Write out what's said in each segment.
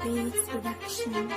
Beats production.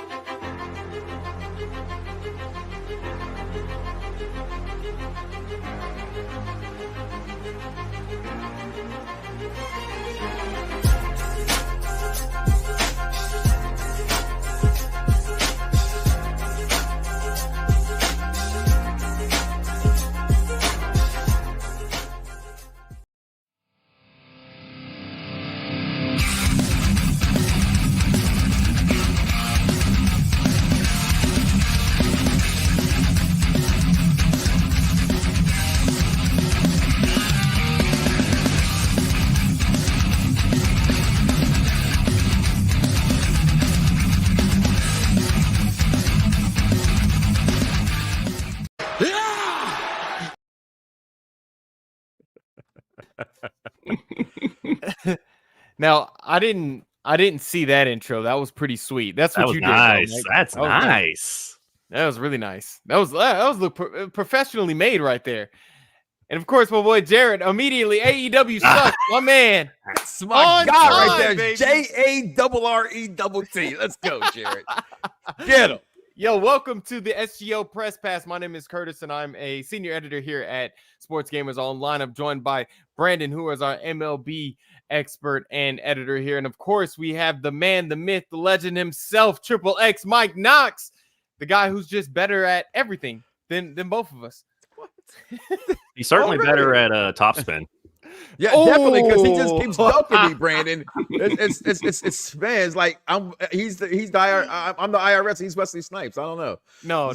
Now, I didn't see that intro. That was pretty sweet. That's what That was you nice. did. That's nice. That was really nice. That was professionally made right there. And of course, my boy Jared immediately AEW sucks, my man. That's my guy right there. Baby. JARRETT. Let's go, Jared. Get him. Yo, welcome to the SGO Press Pass. My name is Curtis, and I'm a senior editor here at Sports Gamers Online. I'm joined by Brandon, who is our MLB expert and editor here. And of course, we have the man, the myth, the legend himself, Triple X Mike Knoxxx, the guy who's just better at everything than both of us. He's certainly better at topspin. Yeah, definitely, because he just keeps helping me, Brandon. It's man, it's like he's the I'm the IRS. He's Wesley Snipes. I don't know. No.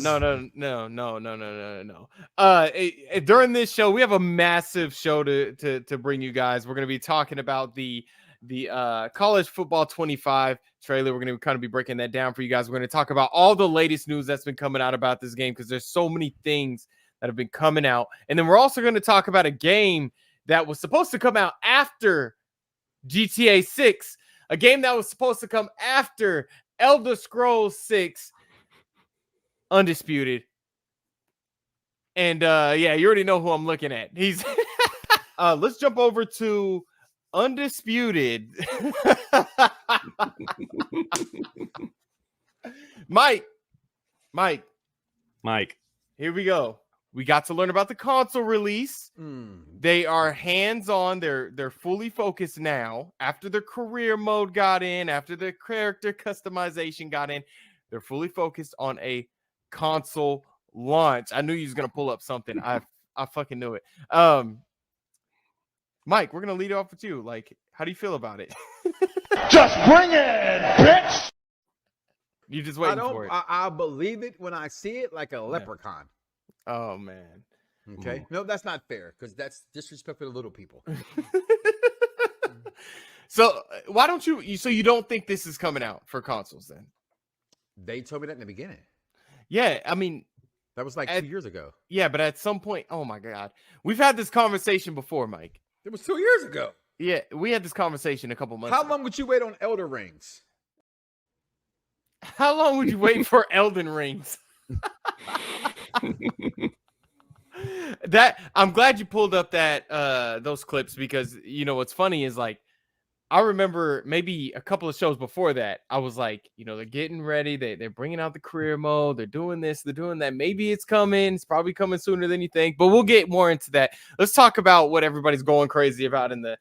During this show, we have a massive show to bring you guys. We're going to be talking about the college football 25 trailer. We're going to kind of be breaking that down for you guys. We're going to talk about all the latest news that's been coming out about this game, because there's so many things that have been coming out. And then we're also going to talk about a game that was supposed to come out after GTA 6, a game that was supposed to come after Elder Scrolls 6 Undisputed. And yeah, you already know who I'm looking at. He's let's jump over to Undisputed. Mike, here we go. We got to learn about the console release. They are hands-on. They're fully focused now. After the career mode got in, after the character customization got in, they're fully focused on a console launch. I knew you was gonna pull up something. I fucking knew it. Mike, we're gonna lead off with you. Like, how do you feel about it? Just bring it, bitch. You just waiting for it. I believe it when I see it, like a leprechaun. Oh man. Okay. No, that's not fair, because that's disrespect for the little people. So why don't you? So you don't think this is coming out for consoles then? They told me that in the beginning. Yeah, I mean, that was like 2 years ago. Yeah, but at some point, oh my God, we've had this conversation before, Mike. It was 2 years ago. Yeah, we had this conversation a couple months How ago. long would you wait on Elder Rings? How long would you wait for Elden Rings? That I'm glad you pulled up that those clips, because you know what's funny is, like, I remember maybe a couple of shows before that, I was like, you know, they're getting ready, they're bringing out the career mode, they're doing this, they're doing that. Maybe it's coming, it's probably coming sooner than you think, but we'll get more into that. Let's talk about what everybody's going crazy about in the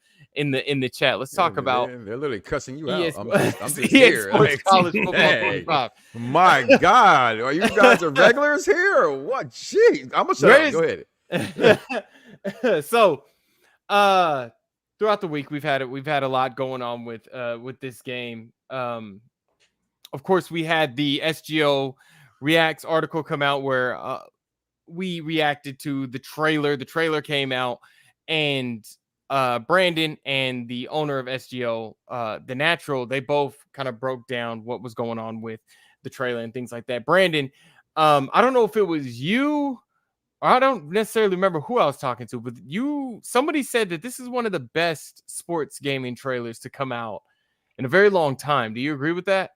chat. Let's talk about. They're literally cussing you out. I'm just EA here. Sports Like, College Football hey, 25. my God, are you guys regulars here or what? Jeez, I'm gonna shut up. Go ahead. So, throughout the week, we've had a lot going on with this game. Of course, we had the SGO Reacts article come out where we reacted to the trailer. The trailer came out, and Brandon and the owner of SGO, The Natural, they both kind of broke down what was going on with the trailer and things like that. Brandon, I don't know if it was you, I don't necessarily remember who I was talking to, but somebody said that this is one of the best sports gaming trailers to come out in a very long time. Do you agree with that?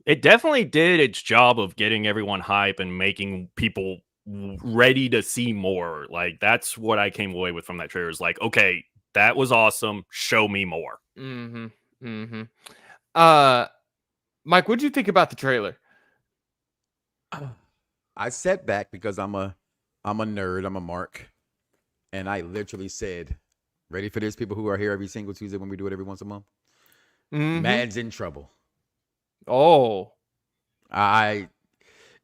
It definitely did its job of getting everyone hype and making people ready to see more. Like, that's what I came away with from that trailer. Is like, okay, that was awesome. Show me more. Mike, what did you think about the trailer? I sat back because I'm a nerd. I'm a mark, and I literally said, "Ready for this?" People who are here every single Tuesday when we do it every once a month. Mad's in trouble. Oh,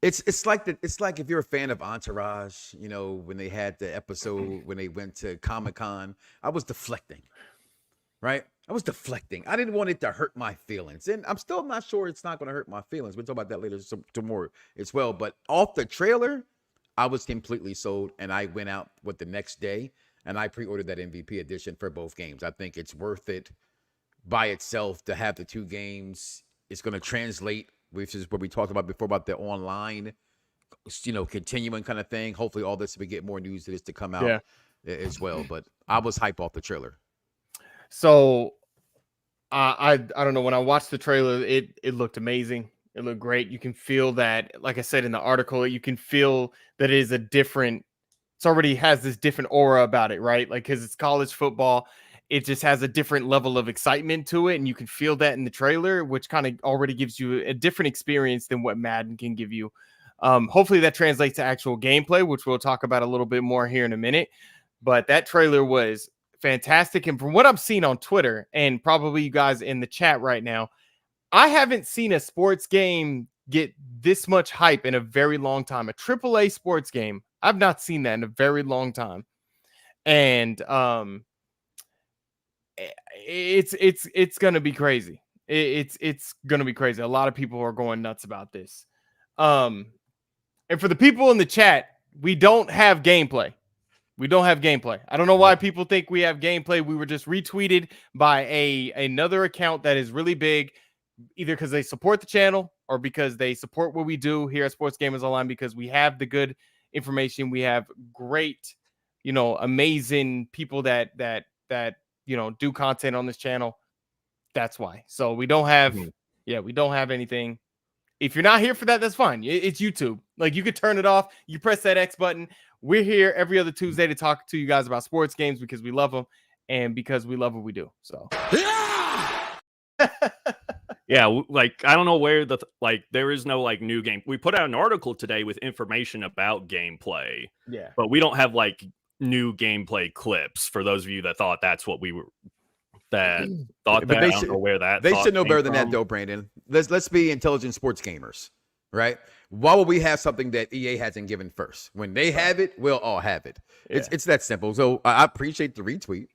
it's like if you're a fan of Entourage, you know, when they had the episode when they went to Comic-Con, I was deflecting, right? I was deflecting. I didn't want it to hurt my feelings, and I'm still not sure it's not going to hurt my feelings. We'll talk about that later tomorrow as well. But off the trailer, I was completely sold, and I went out with the next day and I pre-ordered that MVP edition for both games. I think it's worth it by itself to have the two games. It's going to translate, which is what we talked about before about the online, you know, continuing kind of thing. Hopefully all this, we get more news of this to come out as well. But I was hype off the trailer. So I don't know. When I watched the trailer, it looked amazing. It looked great. You can feel that, like I said in the article, you can feel that it is a different, it's already has this different aura about it, right? Like, because it's college football, it just has a different level of excitement to it. And you can feel that in the trailer, which kind of already gives you a different experience than what Madden can give you. Hopefully that translates to actual gameplay, which we'll talk about a little bit more here in a minute. But that trailer was fantastic. And from what I'm seeing on Twitter, and probably you guys in the chat right now, I haven't seen a sports game get this much hype in a very long time. A AAA sports game. I've not seen that in a very long time. And it's going to be crazy. It's going to be crazy. A lot of people are going nuts about this. And for the people in the chat, we don't have gameplay. We don't have gameplay. I don't know why people think we have gameplay. We were just retweeted by another account that is really big, either because they support the channel or because they support what we do here at Sports Gamers Online, because we have the good information. We have great, amazing people that do content on this channel. That's why. So we don't have, we don't have anything. If you're not here for that, that's fine. It's YouTube. Like, you could turn it off. You press that X button. We're here every other Tuesday to talk to you guys about sports games because we love them and because we love what we do. So, yeah, like, I don't know where there is no new game. We put out an article today with information about gameplay. Yeah, but we don't have new gameplay clips for those of you that thought that's what we were. I don't know where that. They should know better than that, though, Brandon. Let's be intelligent sports gamers, right? Why would we have something that EA hasn't given first? When they have it, we'll all have it. Yeah. It's that simple. So I appreciate the retweet.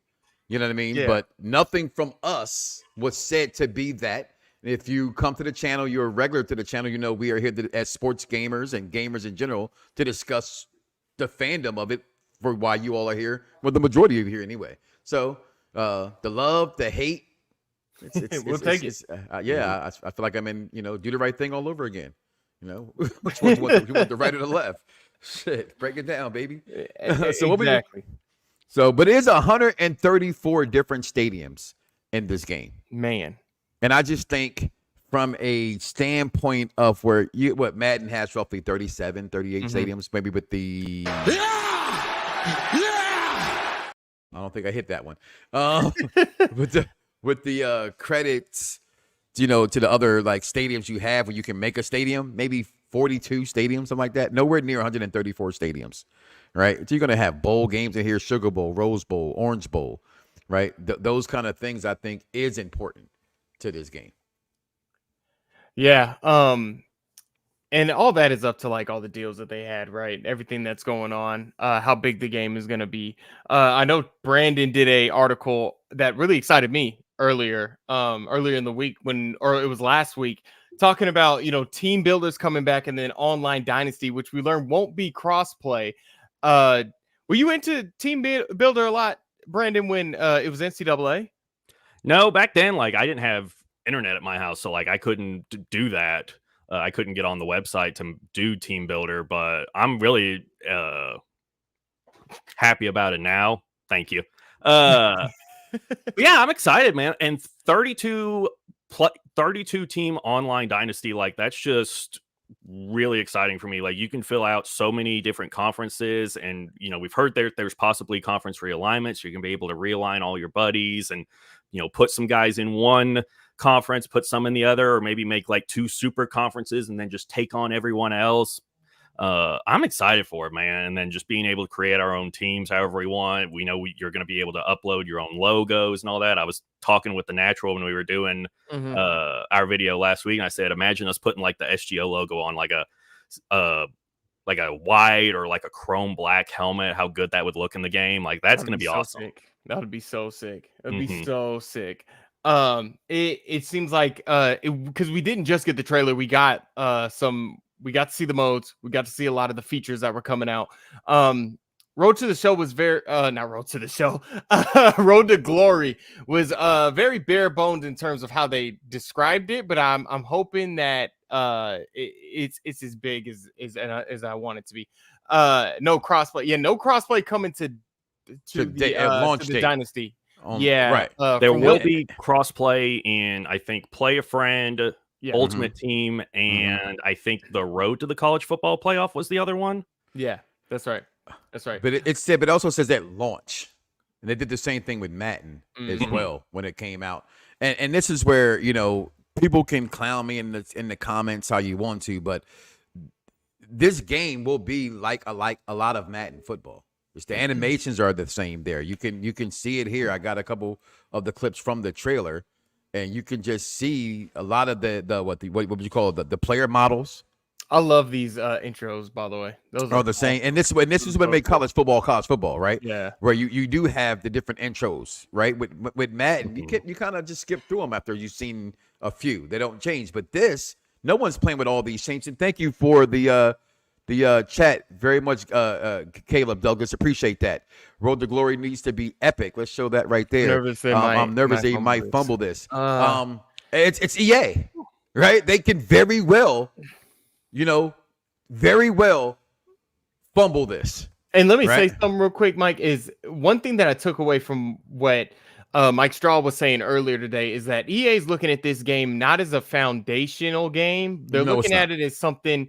You know what I mean? Yeah. But nothing from us was said to be that. If you come to the channel, you're a regular to the channel. We are here as sports gamers and gamers in general to discuss the fandom of it for why you all are here. Well, the majority of you here anyway. So. The love, the hate, we'll take it. I feel like I'm in, do the right thing all over again. Which one you want, the right or the left? Shit, break it down, baby. So exactly. But it is 134 different stadiums in this game, man. And I just think from a standpoint of what Madden has roughly 37, 38 stadiums, maybe with the. I don't think I hit that one. With the credits, to the other stadiums you have where you can make a stadium, maybe 42 stadiums, something like that. Nowhere near 134 stadiums, right? So you're gonna have bowl games in here: Sugar Bowl, Rose Bowl, Orange Bowl, right? Those kind of things I think is important to this game. Yeah. And all that is up to all the deals that they had, right? Everything that's going on, how big the game is going to be. I know Brandon did a article that really excited me earlier in the week or it was last week, talking about, team builders coming back and then online dynasty, which we learned won't be crossplay. Were you into team builder a lot, Brandon, when it was NCAA? No, back then, I didn't have internet at my house, so I couldn't do that. I couldn't get on the website to do Team Builder, but I'm really happy about it now. Thank you. Yeah, I'm excited, man. And 32 team online dynasty, that's just really exciting for me. Like, you can fill out so many different conferences, and we've heard there's possibly conference realignments. You can be able to realign all your buddies and put some guys in one conference, put some in the other, or maybe make like 2 super conferences and then just take on everyone else. I'm excited for it, man. And then just being able to create our own teams however we want. We know you're going to be able to upload your own logos and all that. I was talking with the Natural when we were doing our video last week, and I said, imagine us putting like the SGO logo on like a white or like a chrome black helmet, how good that would look in the game. Like, that's going to be so awesome. Sick. That would be so sick. It would be so sick. It seems like because we didn't just get the trailer, we got we got to see the modes, we got to see a lot of the features that were coming out. Road to the Show was very not Road to the Show. Road to Glory was very bare bones in terms of how they described it, but I'm hoping that it's as big as I want it to be. No crossplay. Yeah, no crossplay coming to the launch to the date. Dynasty. Right. There will be crossplay in, I think, Play a Friend, Yeah. Ultimate Team, and I think the Road to the College Football Playoff was the other one. Yeah, that's right. That's right. But it also says that launch, and they did the same thing with Madden as well when it came out. And this is where people can clown me in the comments how you want to, but this game will be like a lot of Madden football. The animations are the same there. You can see it here. I got a couple of the clips from the trailer, and you can just see a lot of what would you call it, the player models. I love these intros, by the way. Those are the same. And this is what made college football, right? Yeah. Where you do have the different intros, right? With Madden, you kind of just skip through them after you've seen a few. They don't change. But this, no one's playing with all these changes. And thank you for the chat very much, Caleb Douglas. Appreciate that. Road to Glory needs to be epic. Let's show that right there. I'm nervous they might fumble this. It's EA, right? They can very well fumble this. And let me say something real quick, Mike, is one thing that I took away from what Mike Straw was saying earlier today is that EA is looking at this game not as a foundational game. They're looking at it as something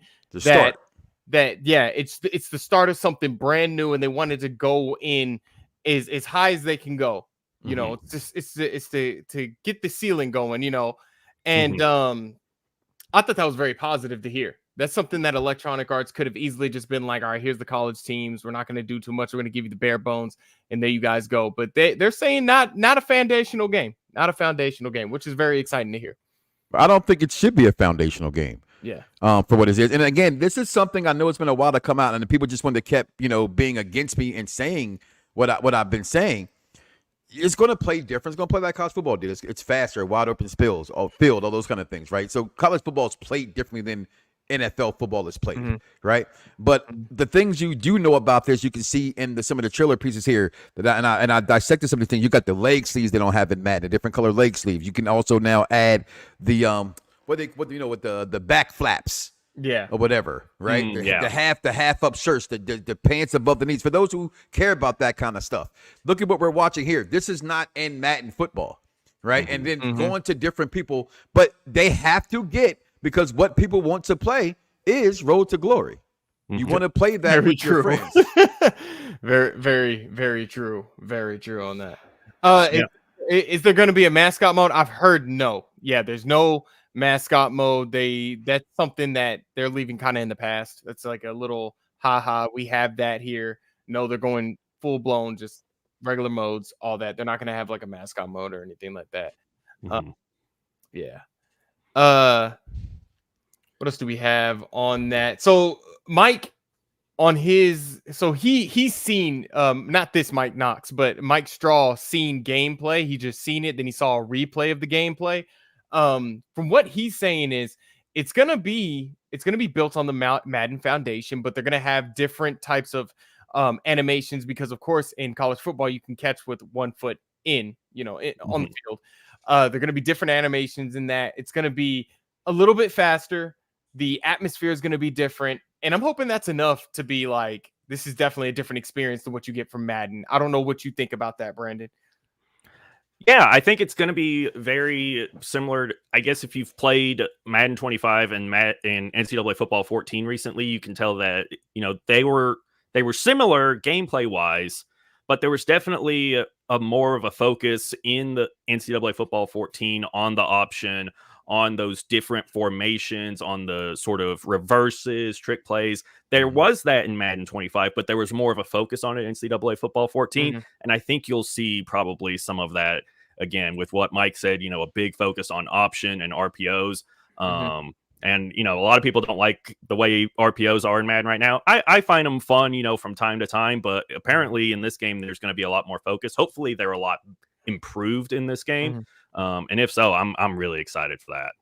it's the start of something brand new, and they wanted to go in as high as they can go. It's to get the ceiling going, and I thought that was very positive to hear. That's something that Electronic Arts could have easily just been like, all right, here's the college teams. We're not going to do too much. We're going to give you the bare bones, and there you guys go. But they're saying not a foundational game, which is very exciting to hear. I don't think it should be a foundational game. Yeah. For what it is. And again, this is something I know it's been a while to come out, and the people just wanted to kept, being against me and saying what I've been saying. It's going to play different. It's going to play like college football did. It's faster, wide open field, all those kind of things, right? So college football is played differently than NFL football is played, right? But the things you do know about this, you can see in some of the trailer pieces here that I dissected some of the things. You got the leg sleeves they don't have in Madden, the different color leg sleeves. You can also now add the with the back flaps, or whatever, right? The half up shirts, the pants above the knees. For those who care about that kind of stuff, look at what we're watching here. This is not in Madden football, right? And then going to different people, but they have to get. Because what people want to play is Road to Glory. You want to play that with your friends. Very, very, very true. Very true on that. Is there going to be a mascot mode? I've heard no. Yeah, there's no mascot mode. That's something that they're leaving kind of in the past. That's like a little we have that here. No, they're going full blown, just regular modes, all that. They're not going to have like a mascot mode or anything like that. What else do we have on that? So Mike, on his, he's seen not this Mike Knoxxx, but Mike Straw seen gameplay. He just seen it, then he saw a replay of the gameplay. From what he's saying is it's gonna be built on the Madden foundation, but they're gonna have different types of animations because of course in college football you can catch with 1 foot on the field. They're gonna be different animations in that. It's gonna be a little bit faster. The atmosphere is going to be different. And I'm hoping that's enough to be like, this is definitely a different experience than what you get from Madden. I don't know what you think about that, Brandon. Yeah, I think it's going to be very similar. I guess if you've played Madden 25 and NCAA Football 14 recently, you can tell that they were similar gameplay wise, but there was definitely a more of a focus in the NCAA Football 14 on the option, on those different formations, on the sort of reverses, trick plays. There was that in Madden 25, but there was more of a focus on it in NCAA Football 14. And I think you'll see probably some of that again with what Mike said, a big focus on option and RPOs. And, a lot of people don't like the way RPOs are in Madden right now. I find them fun, from time to time, but apparently in this game, there's going to be a lot more focus. Hopefully they're a lot improved in this game. And if so, I'm really excited for that.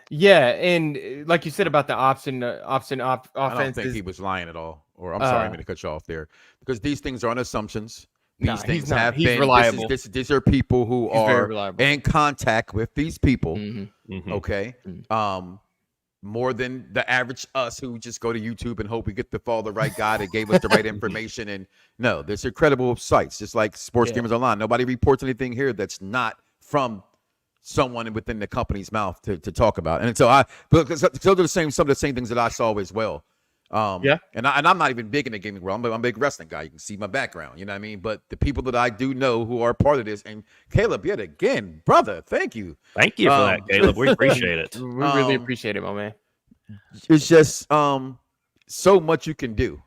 Yeah, and like you said about the option offense, I don't think he was lying at all. Or I'm sorry, I'm going to cut you off there, because these things are on assumptions. These things have he's been reliable. These are people who are in contact with these people. Okay, more than the average us who just go to YouTube and hope we get to follow the right guy that gave us the right information. And no, there's incredible sites, just like Sports Gamers Online. Nobody reports anything here that's not from someone within the company's mouth to talk about. And so because those are some of the same things that I saw as well. And I'm not even big in the gaming world. I'm a big wrestling guy. You can see my background, you know what I mean? But the people that I do know who are part of this, and Caleb, yet again, brother, thank you. Thank you for that, Caleb. We appreciate it. We really appreciate it, my man. It's just so much you can do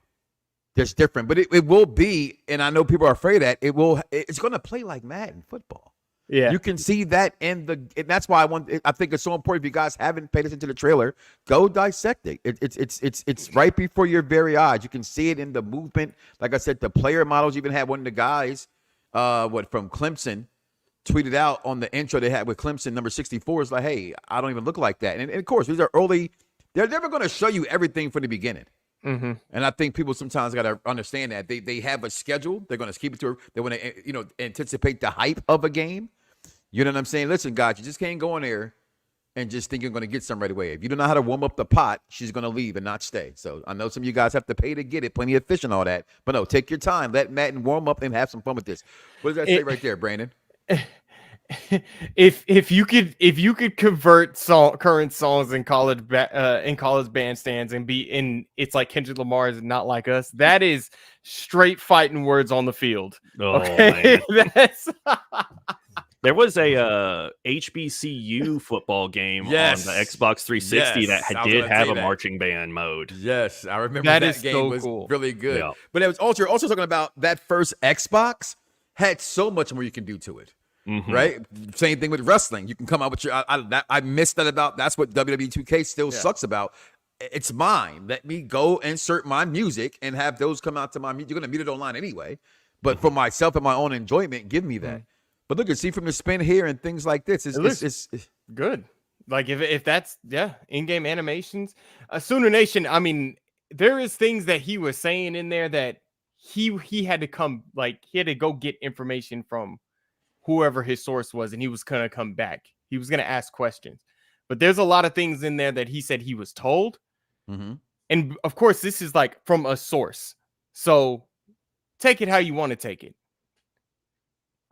that's different, but it will be, and I know people are afraid that it's going to play like Madden football. Yeah, you can see that and that's why I think it's so important. If you guys haven't paid attention to the trailer, go dissect it. It's right before your very eyes. You can see it in the movement. Like I said, the player models. Even had one of the guys, from Clemson, tweeted out on the intro they had with Clemson, number 64. Is like, hey, I don't even look like that. And of course, these are early. They're never going to show you everything from the beginning. And I think people sometimes got to understand that they have a schedule. They're going to keep it to. They want to anticipate the hype of a game. You know what I'm saying? Listen, guys, you just can't go in there and just think you're going to get some right away. If you don't know how to warm up the pot, she's going to leave and not stay. So I know some of you guys have to pay to get it, plenty of fish and all that. But no, take your time. Let Madden warm up and have some fun with this. What does that say right there, Brandon? If you could convert current songs in college bandstands and be in, it's like Kendrick Lamar's "Not Like Us." That is straight fighting words on the field. Okay, that's. There was a HBCU football game on the Xbox 360 that did have a marching band mode. Yes, I remember that game was cool. Really good. Yeah. But it was also talking about that first Xbox had so much more you can do to it. Right? Same thing with wrestling. You can come out with your I missed that about. That's what WWE 2K still sucks about. It's mine. Let me go insert my music and have those come out to my music. You're going to mute it online anyway. But for myself and my own enjoyment, give me that. But look, see from the spin here and things like this, it's good. Like if that's in-game animations, Sooner Nation. I mean, there is things that he was saying in there that he had to go get information from whoever his source was, and he was gonna come back. He was gonna ask questions, but there's a lot of things in there that he said he was told, and of course, this is like from a source. So take it how you want to take it.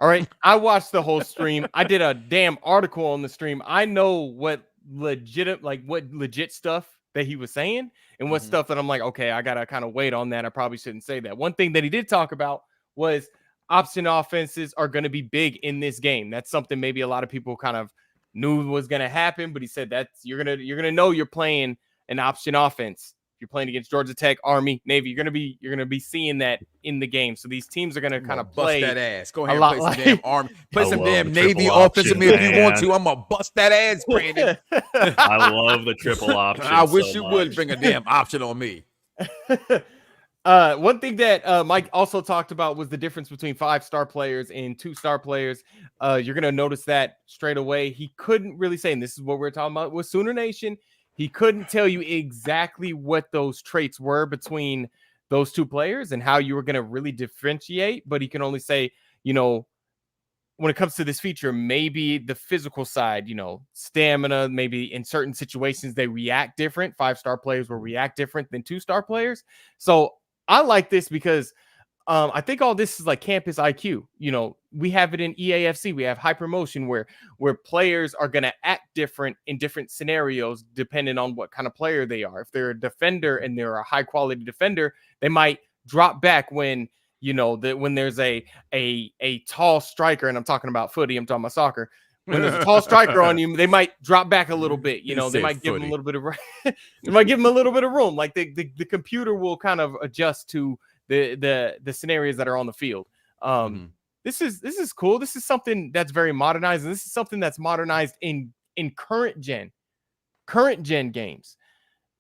All right. I watched the whole stream. I did a damn article on the stream. I know what legit stuff that he was saying and what stuff that I'm like, okay, I got to kind of wait on that. I probably shouldn't say that. One thing that he did talk about was option offenses are going to be big in this game. That's something maybe a lot of people kind of knew was going to happen, but he said that's you're going to know you're playing an option offense. You're playing against Georgia Tech, Army, Navy. You're gonna be seeing that in the game. So these teams are gonna kind of play bust that ass. Go ahead and play some damn Army, play some damn Navy offense with me if you want to. I'm gonna bust that ass, Brandon. I love the triple option. I wish you would bring a damn option on me. One thing that Mike also talked about was the difference between 5-star players and 2-star players. You're gonna notice that straight away. He couldn't really say, and this is what we're talking about with Sooner Nation. He couldn't tell you exactly what those traits were between those two players and how you were going to really differentiate. But he can only say, when it comes to this feature, maybe the physical side, stamina, maybe in certain situations, they react different. 5-star players will react different than 2-star players. So I like this because I think all this is like campus IQ. You know, we have it in EAFC. We have hypermotion where players are going to act different in different scenarios depending on what kind of player they are. If they're a defender and they're a high quality defender, they might drop back when, you know, when there's a tall striker, and I'm talking about footy, I'm talking about soccer. When there's a tall striker on you, they might drop back a little bit. You know, they might give them a little bit of they might give them a little bit of room. Like the computer will kind of adjust to the scenarios that are on the field. This is cool. This is something that's very modernized, and this is something that's modernized in current gen games,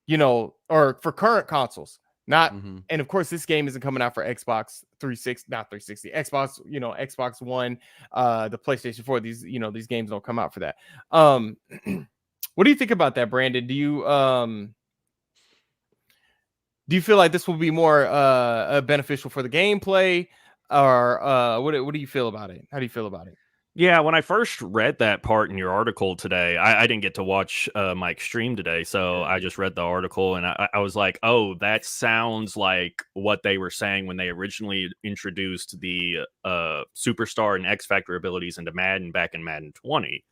you know, or for current consoles. Not, and of course, this game isn't coming out for Xbox 360, not 360, Xbox, you know, Xbox One, the PlayStation 4. These, you know, these games don't come out for that. What do you think about that, Brandon? Do you feel like this will be more beneficial for the gameplay, or what do you feel about it? How do you feel about it? Yeah, when I first read that part in your article today, I didn't get to watch Mike's stream today, so I just read the article, and I was like, oh, that sounds like what they were saying when they originally introduced the Superstar and X Factor abilities into Madden back in Madden 20.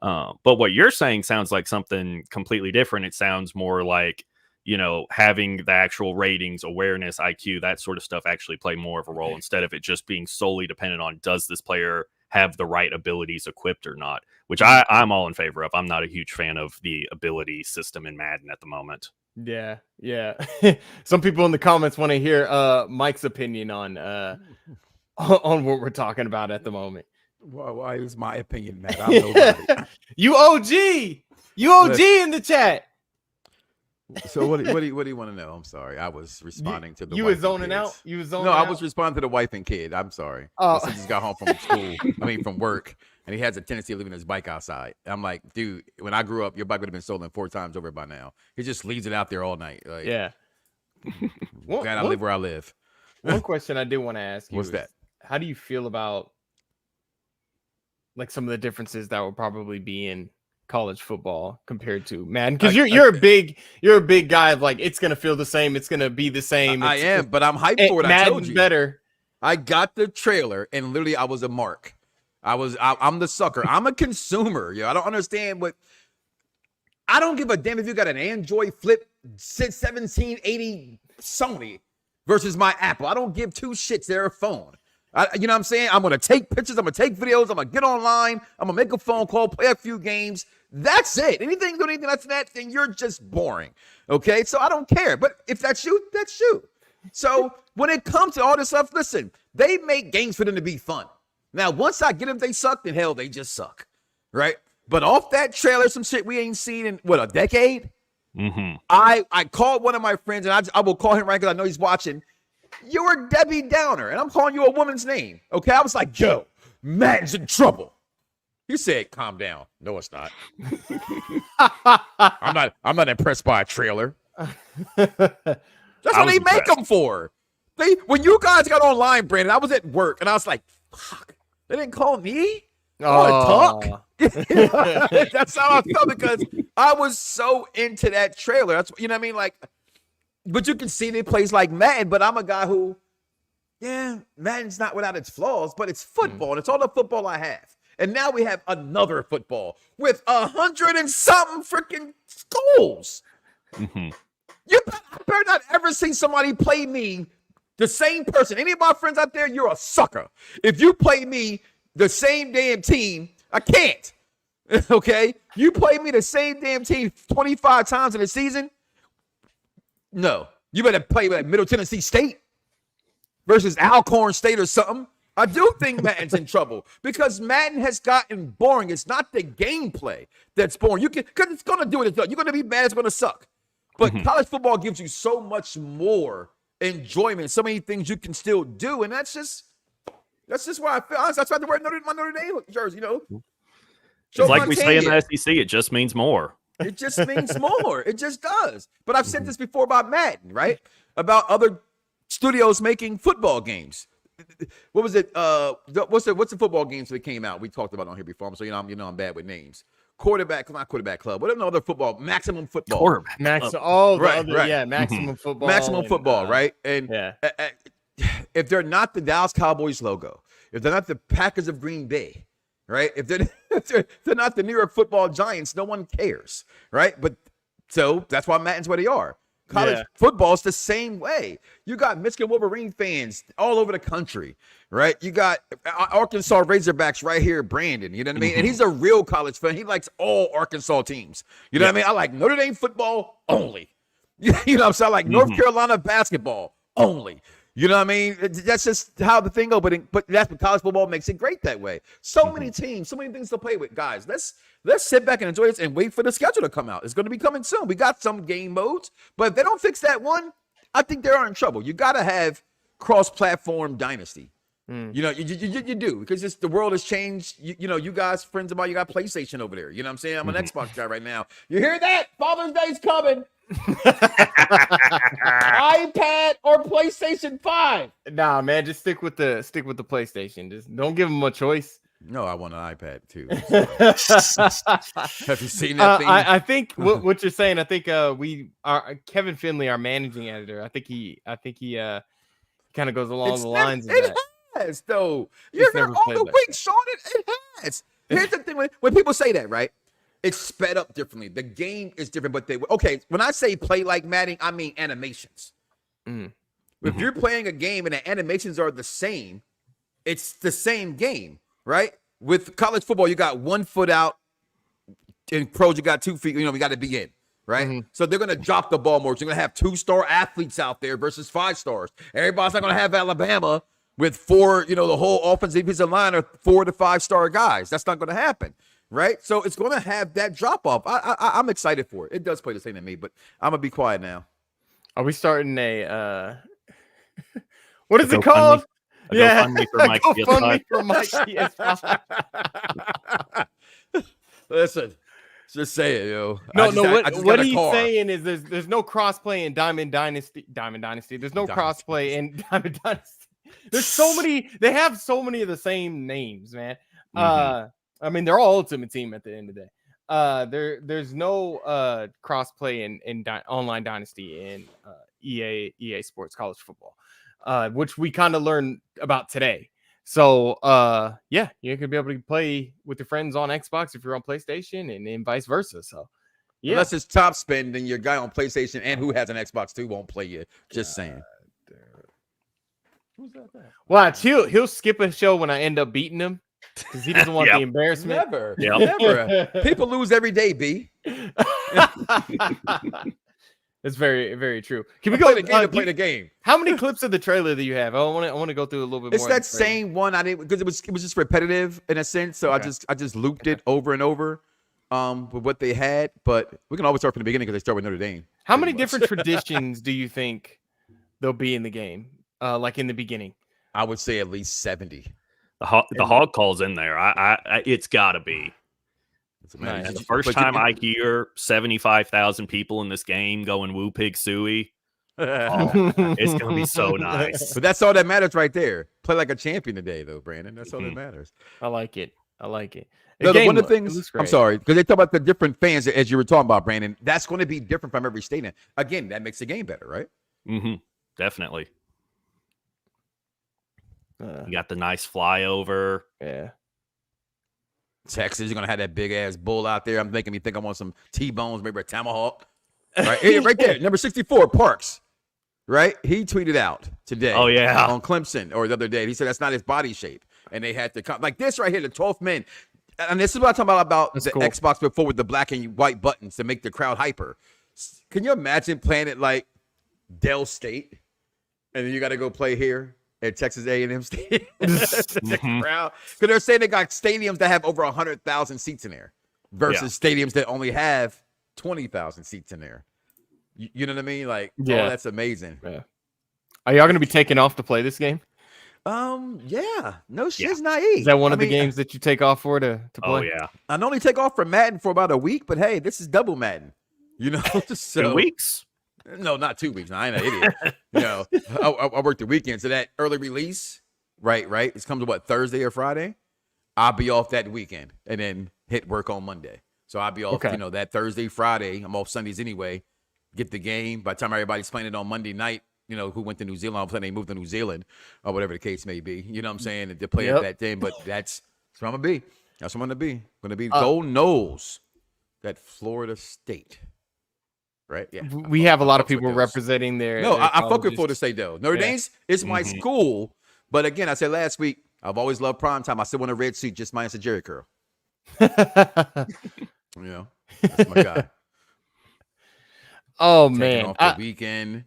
But what you're saying sounds like something completely different. It sounds more like, you know, having the actual ratings, awareness, IQ, that sort of stuff actually play more of a role instead of it just being solely dependent on does this player have the right abilities equipped or not, which I'm all in favor of. I'm not a huge fan of the ability system in Madden at the moment. Yeah. Some people in the comments want to hear Mike's opinion on what we're talking about at the moment. Why is my opinion, Matt? I'm nobody. You OG in the chat. So what do you want to know? I'm sorry. I was responding to the you wife was zoning and out. kids. You was zoning No, out. I was responding to the wife and kid. I'm sorry. Oh. My son just got home from school. From work, and he has a tendency of leaving his bike outside. I'm like, dude, when I grew up, your bike would have been stolen 4 times over by now. He just leaves it out there all night. Like, Yeah. glad I live where I live. One question I did want to ask you. What's that? How do you feel about like some of the differences that will probably be in college football compared to Madden? Because you're a big guy of like, it's gonna feel the same, it's gonna be the same. I am, but I'm hyped for it. I told you. Better. I got the trailer and literally I was a mark. I'm the sucker. I'm a consumer. Yo, I don't understand what. I don't give a damn if you got an Android flip 1780 Sony versus my Apple. I don't give 2 shits. They're a phone. You know what I'm saying? I'm going to take pictures. I'm going to take videos. I'm going to get online. I'm going to make a phone call, play a few games. That's it. Anything that's that, then you're just boring. Okay? So I don't care. But if that's you, that's you. So when it comes to all this stuff, listen, they make games for them to be fun. Now, once I get them, they suck, then hell, they just suck. Right? But off that trailer, some shit we ain't seen in, a decade? I called one of my friends, and I will call him right because I know he's watching. You're Debbie Downer, and I'm calling you a woman's name. Okay, I was like, yo, Madden's in trouble. He said, calm down. No, it's not. I'm not impressed by a trailer. That's what they make them for. When you guys got online, Brandon, I was at work, and I was like, fuck, they didn't call me? Talk. That's how I felt because I was so into that trailer. That's, you know what I mean? Like, but you can see they plays like Madden, but I'm a guy who, Madden's not without its flaws, but it's football, and it's all the football I have. And now we have another football with 100 and something freaking goals. You better not ever see somebody play me, the same person. Any of my friends out there, you're a sucker. If you play me the same damn team, I can't. Okay? You play me the same damn team 25 times in a season, no. You better play like Middle Tennessee State versus Alcorn State or something. I do think Madden's in trouble because Madden has gotten boring. It's not the gameplay that's boring. Because it's going to do it. You're going to be mad. It's going to suck. But college football gives you so much more enjoyment, so many things you can still do. And that's just why I feel honest. That's why I wear my Notre Dame jersey, you know. It's like we say in the SEC, it just means more. It just means more. It just does. But I've said this before about Madden, right? About other studios making football games. What was it? What's the football games that came out? We talked about it on here before. So I'm bad with names. Not quarterback club. Whatever other football, maximum football. Quarterback. Maximum football. Maximum football, right? And if they're not the Dallas Cowboys logo, if they're not the Packers of Green Bay, right? If they're not the New York Football Giants, no one cares, right? But so that's why Madden's where they are. College football is the same way. You got Michigan Wolverine fans all over the country, right? You got Arkansas Razorbacks right here, Brandon. You know what I mean? And he's a real college fan. He likes all Arkansas teams. You know what I mean? I like Notre Dame football only. You know what I'm saying? I like North Carolina basketball only. You know what I mean? That's just how the thing goes. But that's what college football makes it great that way. So many teams, so many things to play with. Guys, let's sit back and enjoy this and wait for the schedule to come out. It's going to be coming soon. We got some game modes, but if they don't fix that one, I think they are in trouble. You got to have cross-platform dynasty. You know, you do, because the world has changed. You know, you guys, friends of mine, you got PlayStation over there. You know what I'm saying? I'm an Xbox guy right now. You hear that? Father's Day's coming. iPad or PlayStation 5? Nah, man, just stick with the PlayStation. Just don't give them a choice. No, I want an iPad too. Have you seen that thing? I think what you're saying. I think Kevin Finley, our managing editor. I think he kind of goes along the lines of that. It has, though. You're here all the week, Sean. It has. Here's the thing: when people say that, right? It's sped up differently. The game is different, but when I say play like Madden, I mean animations. If you're playing a game and the animations are the same, it's the same game, right? With college football, you got 1 foot out. In pros, you got 2 feet. You know, we got to be in, right? So they're going to drop the ball more. So you're going to have 2-star athletes out there versus 5 stars. Everybody's not going to have Alabama with 4, the whole offensive defensive line are 4 to 5-star guys. That's not going to happen. Right, so it's going to have that drop off. I'm excited for it. It does play the same to me, but I'm gonna be quiet now. Are we starting a? What is it called? GoFundMe for Mike PS5. Listen, just say it, yo. What he's saying is there's no crossplay in Diamond Dynasty. There's no crossplay in Diamond Dynasty. There's so many. They have so many of the same names, man. I mean, they're all Ultimate Team at the end of the day. There's no crossplay in online Dynasty in EA Sports College Football, which we kind of learned about today. So, yeah, you can be able to play with your friends on Xbox if you're on PlayStation, and vice versa. So, yeah. Unless it's top spin, then your guy on PlayStation and who has an Xbox too won't play you. Just saying. Who's that? Watch, he'll skip a show when I end up beating him. Because he doesn't want the embarrassment. Never. People lose every day, B. It's very, very true. Can we play the game to play the game? How many clips of the trailer do you have? I want to go through a little bit more. It's that same one I didn't, because it was just repetitive in a sense. So okay. I just looped it over and over with what they had. But we can always start from the beginning because they start with Notre Dame. How many different traditions do you think there'll be in the game? Like in the beginning? I would say at least 70. The hog call's in there. It's got to be. Nice. And the first time I hear 75,000 people in this game going woo pig suey, it's going to be so nice. But that's all that matters right there. Play like a champion today, though, Brandon. That's all that matters. I like it. One of the things, I'm sorry, because they talk about the different fans as you were talking about, Brandon. That's going to be different from every state. Again, that makes the game better, right? Definitely. You got the nice flyover. Yeah. Texas, you're going to have that big-ass bull out there. I'm making me think I want some T-bones, maybe a tomahawk. Right, right there, number 64, Parks. Right? He tweeted out today. Oh, yeah. On Clemson or the other day. He said that's not his body shape. And they had to come. Like this right here, the 12th men. And this is what I'm talking about that's the cool. Xbox before with the black and white buttons to make the crowd hyper. Can you imagine playing it like Dell State? And then you got to go play here at Texas A&M Stadium. Crowd. Because they're saying they got stadiums that have over 100,000 seats in there versus stadiums that only have 20,000 seats in there. You know what I mean? Like, oh, that's amazing. Yeah. Are y'all going to be taking off to play this game? Yeah. No shit's naive. Is that one of the games that you take off for to play? Oh, yeah. I normally take off for Madden for about a week, but hey, this is double Madden. You know? So, 2 weeks? No, not 2 weeks. No, I ain't an idiot. You know, I work the weekend. So that early release, right? It comes to what, Thursday or Friday? I'll be off that weekend and then hit work on Monday. So I'll be off, that Thursday, Friday. I'm off Sundays anyway. Get the game. By the time everybody's playing it on Monday night, who went to New Zealand. I'm playing they moved to New Zealand or whatever the case may be. You know what I'm saying? To play at that thing, but that's where I'm gonna be. That's what I'm gonna be. I'm gonna be Golden Knowles, that Florida State. Right? Yeah. We have a lot of people representing their. No, their I fuck with Florida State though. Notre Dame's it's my school, but again, I said last week, I've always loved prime time. I still want a red suit, just minus a Jerry curl. That's my guy. Oh Taking man, off the weekend.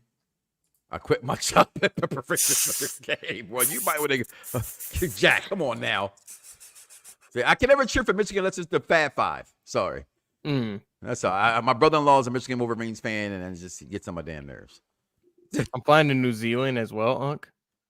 I quit my job at the profession for this game. Boy, you might want to Jack. Come on now. See, I can never cheer for Michigan unless it's the Fab Five. Sorry. That's all. My brother-in-law is a Michigan Wolverines fan, and it just gets on my damn nerves. I'm flying to New Zealand as well, Unc.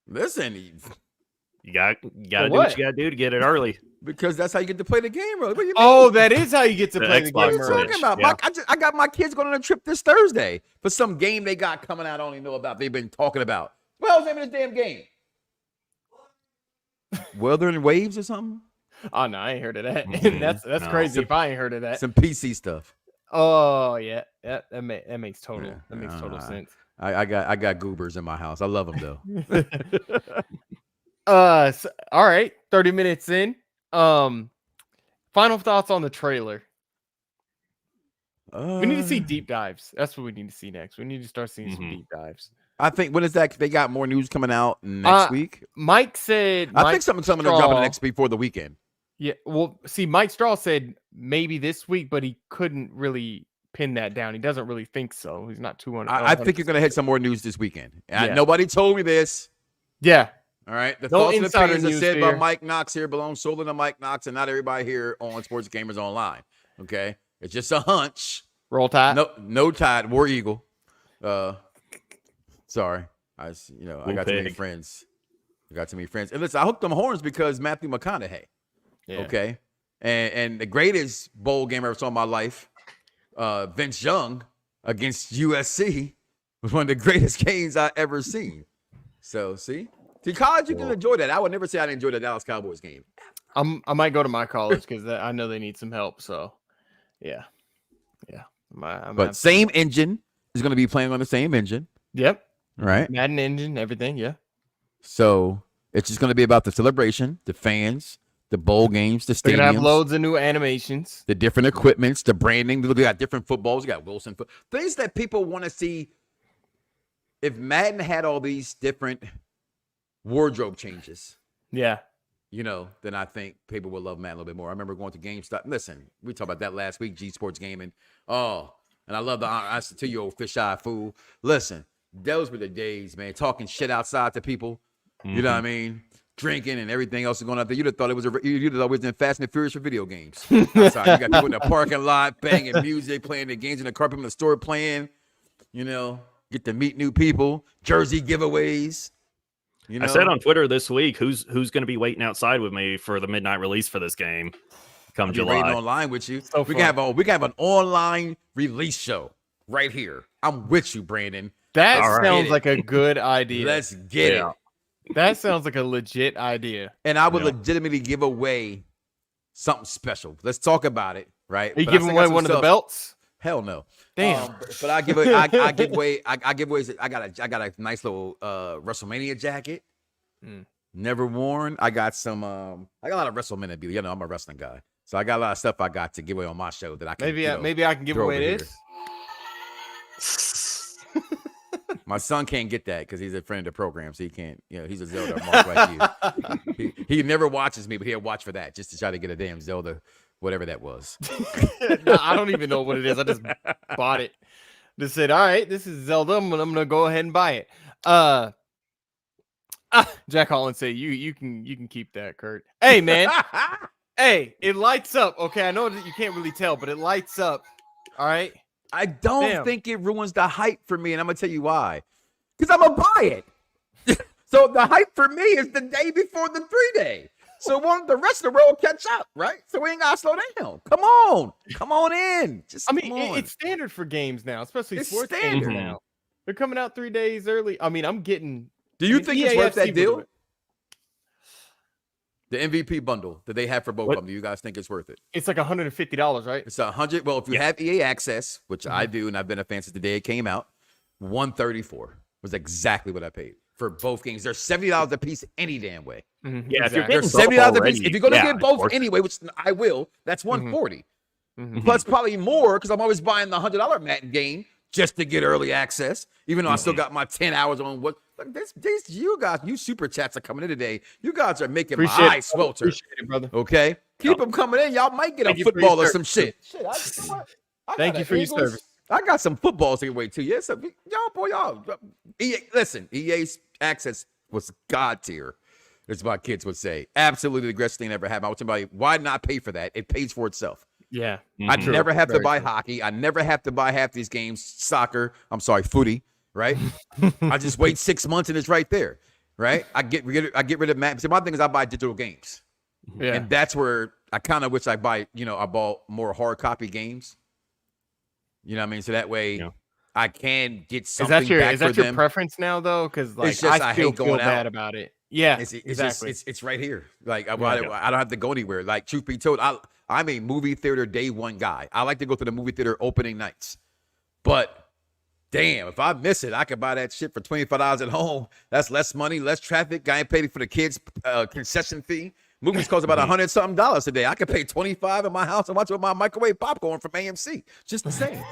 Listen, you got to do what you got to do to get it early. Because that's how you get to play the game early. What do you mean? Oh, that is how you get to play the Xbox game What are you early. talking about? Yeah. I got my kids going on a trip this Thursday for some game they got coming out I don't even know about. They've been talking about. What the hell's the name of this damn game? Weather and Waves or something? Oh no, I ain't heard of that. That's crazy. If I ain't heard of that. Some PC stuff. Oh yeah, that makes total sense. I got goobers in my house. I love them though. So, all right, 30 minutes in. Final thoughts on the trailer. We need to see deep dives. That's what we need to see next. We need to start seeing some deep dives. I think when is that? They got more news coming out next week. Mike said. I think something's dropping next week before the weekend. Yeah, well, see, Mike Straw said maybe this week, but he couldn't really pin that down. He doesn't really think so. He's not 200. I think you're going to hit some more news this weekend. Nobody told me this. Yeah. All right. The No thoughts and insider opinions news said here. by Mike Knoxxx here belongs solely to Mike Knoxxx and not everybody here on Sports Gamers Online. Okay. It's just a hunch. Roll Tide. No Tide. War Eagle. Sorry. I got too many friends. And listen, I hooked them horns because Matthew McConaughey. Yeah. Okay. And the greatest bowl game I ever saw in my life, Vince Young against USC, was one of the greatest games I ever seen. So, see, college, you can enjoy that. I would never say I didn't enjoy the Dallas Cowboys game. I might go to my college because I know they need some help. So, yeah. But same engine is going to be playing on the same engine. Yep. Right. Madden engine, everything. Yeah. So it's just going to be about the celebration, the fans, the bowl games, the stadiums. They're gonna have loads of new animations, the different equipments, the branding. We got different footballs. We got Wilson. Things that people want to see. If Madden had all these different wardrobe changes, yeah, then I think people would love Madden a little bit more. I remember going to GameStop. Listen, we talked about that last week, G Sports Gaming. Oh, and I love I said to you, old fish-eyed fool. Listen, those were the days, man, talking shit outside to people. You know what I mean? Drinking and everything else is going out there. You'd have thought it was in Fast and Furious for video games. Outside. You got people in the parking lot banging music, playing the games in the carpet in the store playing. Get to meet new people. Jersey giveaways. I said on Twitter this week, who's going to be waiting outside with me for the midnight release for this game come July. Waiting online with you. So we can have an online release show right here. I'm with you, Brandon. That sounds like a good idea. Let's get it. That sounds like a legit idea. And I would legitimately give away something special. Let's talk about it, right? Are you giving away one of the belts? Hell no. Damn. But I give away. I give away. I got a nice little WrestleMania jacket. Never worn. I got some. I got a lot of WrestleMania beauty. I'm a wrestling guy, so I got a lot of stuff I got to give away on my show that I can. Maybe I can give away this. My son can't get that because he's a friend of the program, so he can't. He's a Zelda mark like you. He never watches me, but he'll watch for that just to try to get a damn Zelda, whatever that was. No, I don't even know what it is. I just bought it. Just said, all right, this is Zelda. I'm gonna go ahead and buy it. Jack Holland said, you can keep that, Kurt. Hey man, hey, it lights up. Okay, I know that you can't really tell, but it lights up. All right. I don't think it ruins the hype for me, and I'm gonna tell you why. Because I'm gonna buy it. So the hype for me is the day before the 3-day. So won't the rest of the world catch up, right? So we ain't gotta slow down. Come on in. It's standard for games now, especially sports games now. They're coming out 3 days early. I mean, I'm getting. Do you think it's worth that deal? The MVP bundle that they have for both of them. Do you guys think it's worth it? It's like $150, right? It's $100. Well, if you have EA access, which I do, and I've been a fan since the day it came out, $134. was exactly what I paid for both games. They're $70 a piece any damn way. Mhm, Yeah, if you're exactly. getting They're $70 both a piece. already, If you're gonna yeah, get it's both worth it. anyway, which I will, that's $140. Mhm. Plus probably more because I'm always buying the $100 Madden game just to get early access. Even though I still got my 10 hours on what. Look, this you guys, you super chats are coming in today. You guys are making my eyes swelter. Appreciate it, brother. Okay, keep them coming in. Y'all might get Thank a you for your football or service, some shit. Shit, you know what? I Thank got you a for your Eagles. service. I got some footballs to wait too. Yes, y'all, boy, y'all. Listen, EA's access was god tier. As my kids would say, absolutely the greatest thing ever happened. I would tell somebody, why not pay for that? It pays for itself. Yeah. I Mhm. never have to Very buy true. hockey. I never have to buy half these games. Soccer. I'm sorry, footy. Right? I just wait 6 months and it's right there. Right? I get rid of maps. See, my thing is I buy digital games, Yeah. and that's where I kind of wish I buy. I bought more hard copy games. You know what I mean? So that way, Yeah. I can get Is something that your back is that for your them. preference now though? Because like just I still hate feel going bad out. about it. Yeah. It's exactly. just it's right here. Like I Yeah. don't have to go anywhere. Like truth be told, I'm a movie theater day one guy. I like to go to the movie theater opening nights. But damn, if I miss it, I could buy that shit for $25 at home. That's less money, less traffic. I ain't paid for the kids' concession fee. Movies cost about $100-something today. I could pay $25 in my house and watch with my microwave popcorn from AMC. Just the same.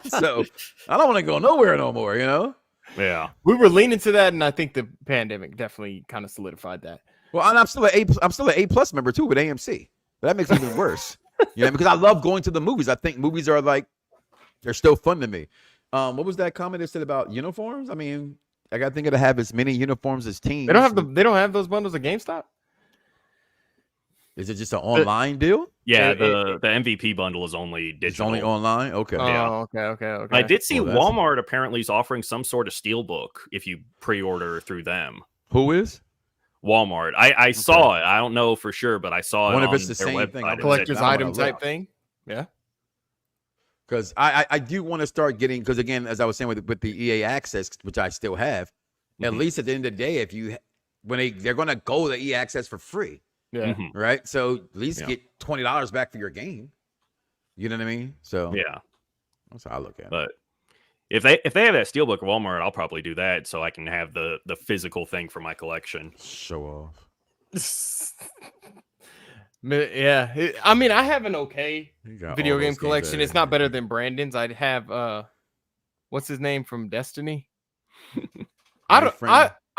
So I don't want to go nowhere no more. Yeah. We were leaning to that, and I think the pandemic definitely kind of solidified that. Well, and I'm still an A+ member too with AMC. But that makes it even worse. Because I love going to the movies. I think movies are like they're still fun to me. What was that comment that said about uniforms? I mean, I got to think to have as many uniforms as teams. They don't have those bundles at GameStop. Is it just an online deal? Yeah, It- the MVP bundle is only digital. It's only online. Okay. Yeah. Oh, okay. I did see Well, that's- Walmart apparently is offering some sort of steelbook if you pre-order through them. Who is? Walmart. I saw it. I don't know for sure, but I saw it Wonder if on it's the their same website. thing. It said- Collector's I wanna item look. type thing. Yeah. Because I do want to start getting, because again, as I was saying with the EA access, which I still have, at Mhm. least at the end of the day, they're going to go to EA access for free, Yeah. Mhm. right? So at least Yeah. get $20 back for your game. You know what I mean? So Yeah, that's how I look at it. but if they have that steelbook at Walmart, I'll probably do that so I can have the physical thing for my collection. Show off. Yeah. I mean, I have an okay You got video all those game games collection. there. It's not better than Brandon's. I'd have what's his name from Destiny? I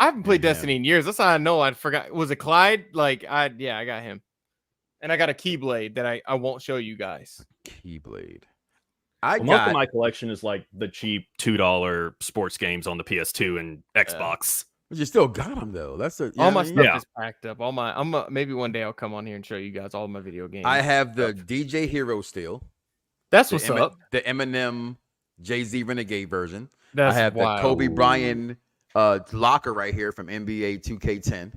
haven't played Yeah. Destiny in years. That's how I know. I forgot. Was it Clyde? I got him. And I got a Keyblade that I won't show you guys. Keyblade. Most of my collection is like the cheap $2 sports games on the PS2 and Xbox. But you still got them though. That's All my stuff Yeah. is packed up. Maybe one day I'll come on here and show you guys all my video games. I have the DJ Hero still. That's The what's up. The Eminem Jay-Z Renegade version. That's I have wild. the Kobe Bryant locker right here from NBA 2K10.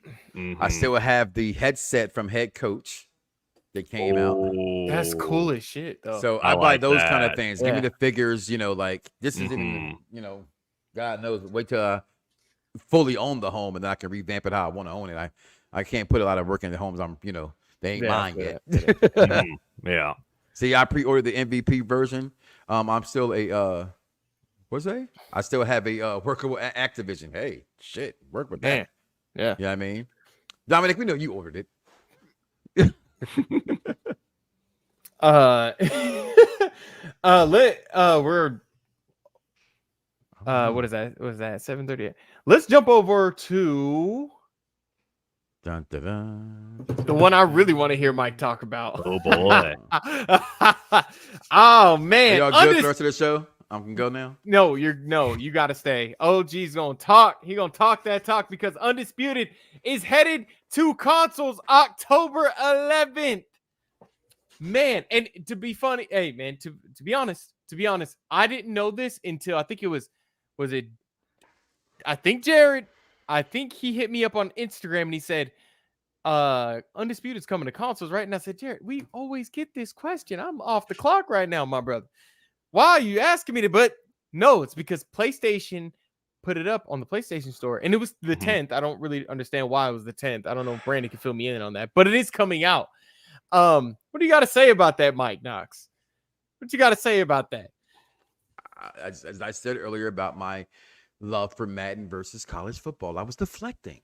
I Mhm. still have the headset from Head Coach that came out. That's Oh. cool as shit, though. So I I buy like those kind of that. things. Give me Yeah. the figures, like this isn't Mhm. even, God knows. Wait till I fully own the home and then I can revamp it how I want to own it. I can't put a lot of work in the homes. They ain't Yeah, mine I feel yet. that, I feel that. Mhm. Yeah. See, I pre-ordered the MVP version. I'm still a what's that? I still have a worker with Activision. Hey, shit, work with that. Man. Yeah. You know what I mean? Dominic, we know you ordered it. We're what is that? What is that? 7:38. Let's jump over to Dun, dun, dun. the one I really want to hear Mike talk about. Oh boy. Oh Are man. y'all good for the rest of the show? I can go now. No, you gotta stay. OG's gonna talk. He gonna talk that talk because Undisputed is headed to consoles October 11th. Man, and to be funny, hey man, to be honest, I didn't know this until I think it was it? I think Jared. I think he hit me up on Instagram and he said, Undisputed's coming to consoles, right? And I said, Jared, we always get this question. I'm off the clock right now, my brother. Why are you asking me to? But no, it's because PlayStation put it up on the PlayStation Store, and it was the 10th. I don't really understand why it was the 10th. I don't know if Brandon can fill me in on that, but it is coming out. What do you got to say about that, Mike Knoxxx? What you got to say about that? As I said earlier about my love for Madden versus college football. I was deflecting.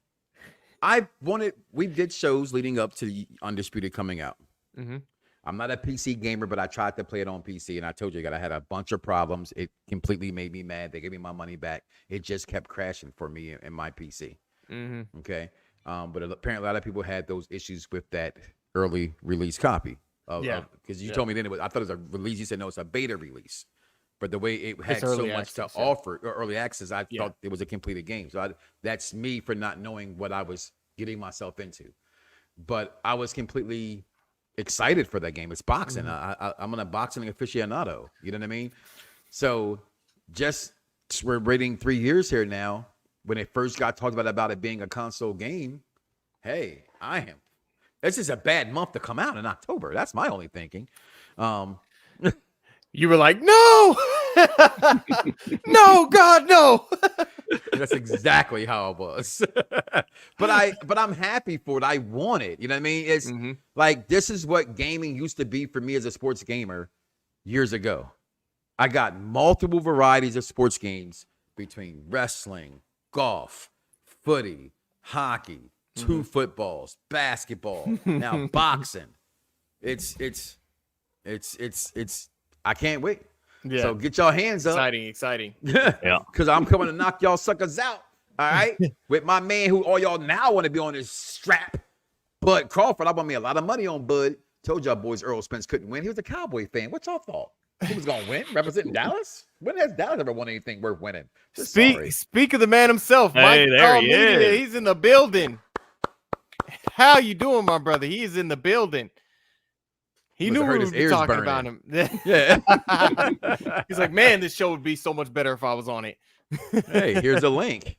We did shows leading up to Undisputed coming out. Mm-hmm. I'm not a PC gamer, but I tried to play it on PC, and I told you I had a bunch of problems. It completely made me mad. They gave me my money back. It just kept crashing for me in my PC. Mm-hmm. Okay. But apparently a lot of people had those issues with that early release copy. Because you told me then I thought it was a release. You said, no, it's a beta release. But the way it had so much to offer, early access, I thought it was a completed game. So that's me for not knowing what I was getting myself into. But I was completely excited for that game. It's boxing. Mm-hmm. I'm a boxing aficionado. You know what I mean? So we're waiting 3 years here now. When it first got talked about it being a console game, hey, this is a bad month to come out in October. That's my only thinking. You were like, no, no, God, no. That's exactly how it was. But I'm happy for it. I want it. You know what I mean? It's like, this is what gaming used to be for me as a sports gamer years ago. I got multiple varieties of sports games between wrestling, golf, footy, hockey, two footballs, basketball, now boxing. It's I can't wait. Yeah. So get y'all hands up. Exciting. Yeah. Because I'm coming to knock y'all suckers out. All right. With my man who all y'all now want to be on his strap. Bud Crawford. I won me a lot of money on Bud. Told y'all boys Earl Spence couldn't win. He was a Cowboy fan. What y'all thought? He was going to win? Representing Dallas? When has Dallas ever won anything worth winning? Speak of the man himself. Hey, Mike, there he is. He's in the building. How you doing, my brother? He is in the building. He knew we would be talking about him. Yeah. He's like, man, this show would be so much better if I was on it. Hey, here's a link.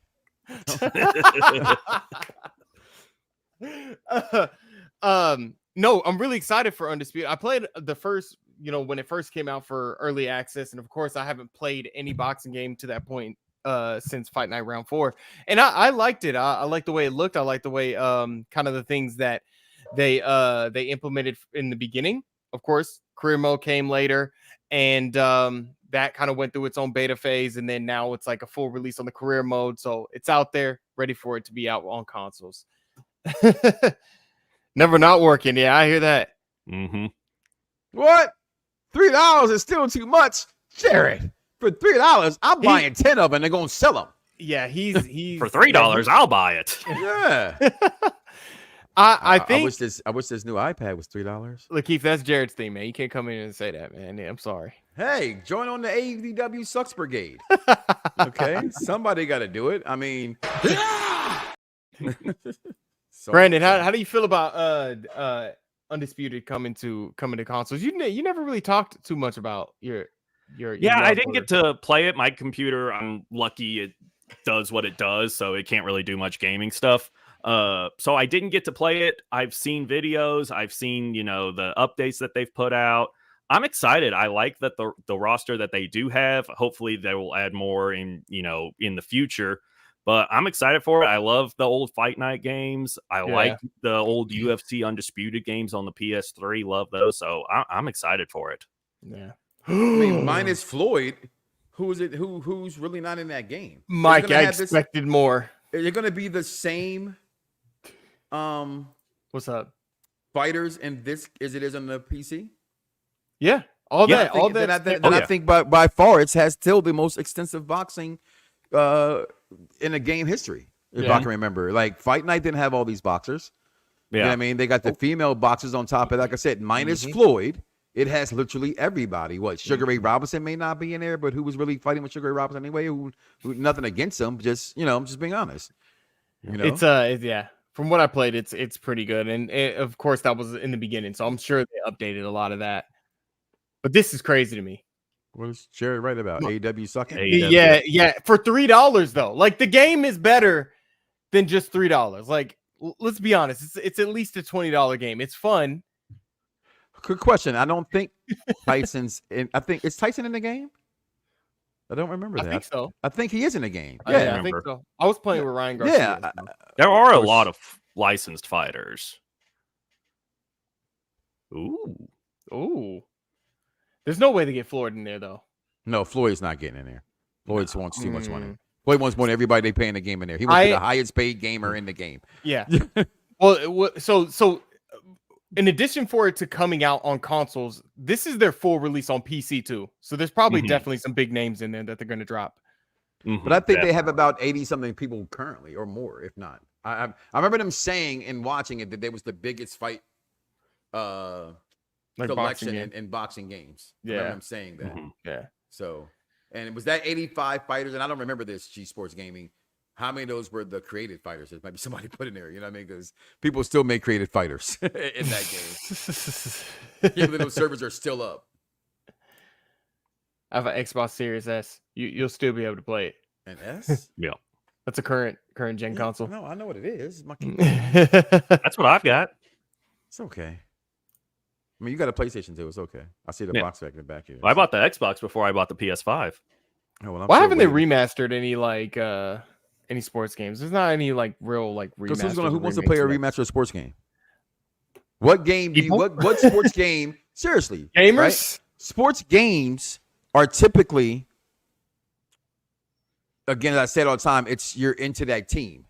No, I'm really excited for Undisputed. I played the first, when it first came out for early access, and of course, I haven't played any boxing game to that point since Fight Night Round 4, and I liked it. I liked the way it looked. I liked the way kind of the things that they implemented in the beginning. Of course, career mode came later, and that kind of went through its own beta phase, and then now it's like a full release on the career mode, so it's out there, ready for it to be out on consoles. Never not working. Yeah, I hear that. Mm-hmm. What? $3 is still too much, Jared. For $3, I'm buying 10 of them and they're gonna sell them. Yeah, he's for $3, I'll buy it. Yeah. I think I wish this new iPad was $3. Look, Keith, that's Jared's thing, man. You can't come in and say that, man. Yeah, I'm sorry. Hey, join on the ADW Sucks Brigade. Okay, somebody got to do it. I mean, Brandon, how do you feel about Undisputed coming to consoles? You never really talked too much about your I didn't get to play it. My computer, I'm lucky it does what it does, so it can't really do much gaming stuff. So I didn't get to play it. I've seen videos. I've seen, the updates that they've put out. I'm excited. I like that the roster that they do have. Hopefully they will add more in the future, but I'm excited for it. I love the old Fight Night games. I like the old UFC Undisputed games on the PS3. Love those. So I'm excited for it. Yeah. I mean, minus Floyd, who's really not in that game? Mike, I expected more. Is it going to be the same what's up? Fighters in this as it is on the PC? Yeah. I think by far it has still the most extensive boxing in a game history, if I can remember. Like Fight Night didn't have all these boxers. Yeah. You know what I mean? They got the female boxers on top of it. Like I said, minus Floyd, it has literally everybody. What, Sugar Ray Robinson may not be in there, but who was really fighting with Sugar Ray Robinson anyway? Who nothing against him, just I'm just being honest. It's yeah. From what I played, it's pretty good, and of course that was in the beginning, so I'm sure they updated a lot of that. But this is crazy to me. What is Jared right about? AEW sucking? Yeah. For $3 though, like the game is better than just $3. Like, let's be honest, it's at least a $20 game. It's fun. Good question. I don't think Tyson's in. I think is Tyson in the game? I don't remember that. I think so. I think he is in the game. Yeah, I think so. I was playing with Ryan Garcia. Yeah, there are a lot of licensed fighters. Ooh. There's no way to get Floyd in there though. No, Floyd's not getting in there. Floyd wants too much money. Floyd wants more than everybody they pay in the game in there. He wants to be the highest paid gamer in the game. Yeah. Well, so in addition for it to coming out on consoles, this is their full release on PC too. So there's probably definitely some big names in there that they're going to drop. But I think they have about 80 something people currently, or more, if not. I remember them saying and watching it that there was the biggest fight selection in boxing games. I remember them saying that. Yeah. So, and it was that 85 fighters, and I don't remember this G Sports Gaming. How many of those were the created fighters? Maybe somebody put in there, you know what I mean? Because people still make created fighters in that game. Even though those servers are still up. I have an Xbox Series S. You'll still be able to play it. An S? Yeah. That's a current gen console. No, I know what it is. My That's what I've got. It's okay. I mean, you got a PlayStation too. It's okay. I see the box back in the back here. Well, I bought the Xbox before I bought the PS5. Oh, well, why haven't they remastered any sports games? There's not any real remastered. Who wants to play a remastered sports game? What game do you what sports game? Seriously. Gamers? Right? Sports games are typically, again, as I said all the time, you're into that team,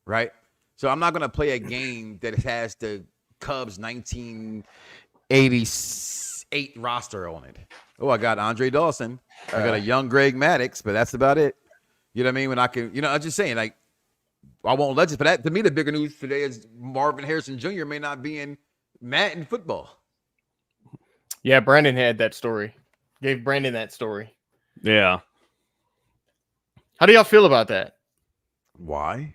right? So I'm not gonna play a game that has the Cubs 1988 roster on it. Oh, I got Andre Dawson. I got a young Greg Maddux, but that's about it. You know what I mean? When I can, I'm just saying, I won't let you. But that, to me, the bigger news today is Marvin Harrison Jr. may not be in Madden football. Yeah, Brandon had that story. Gave Brandon that story. Yeah. How do y'all feel about that? Why?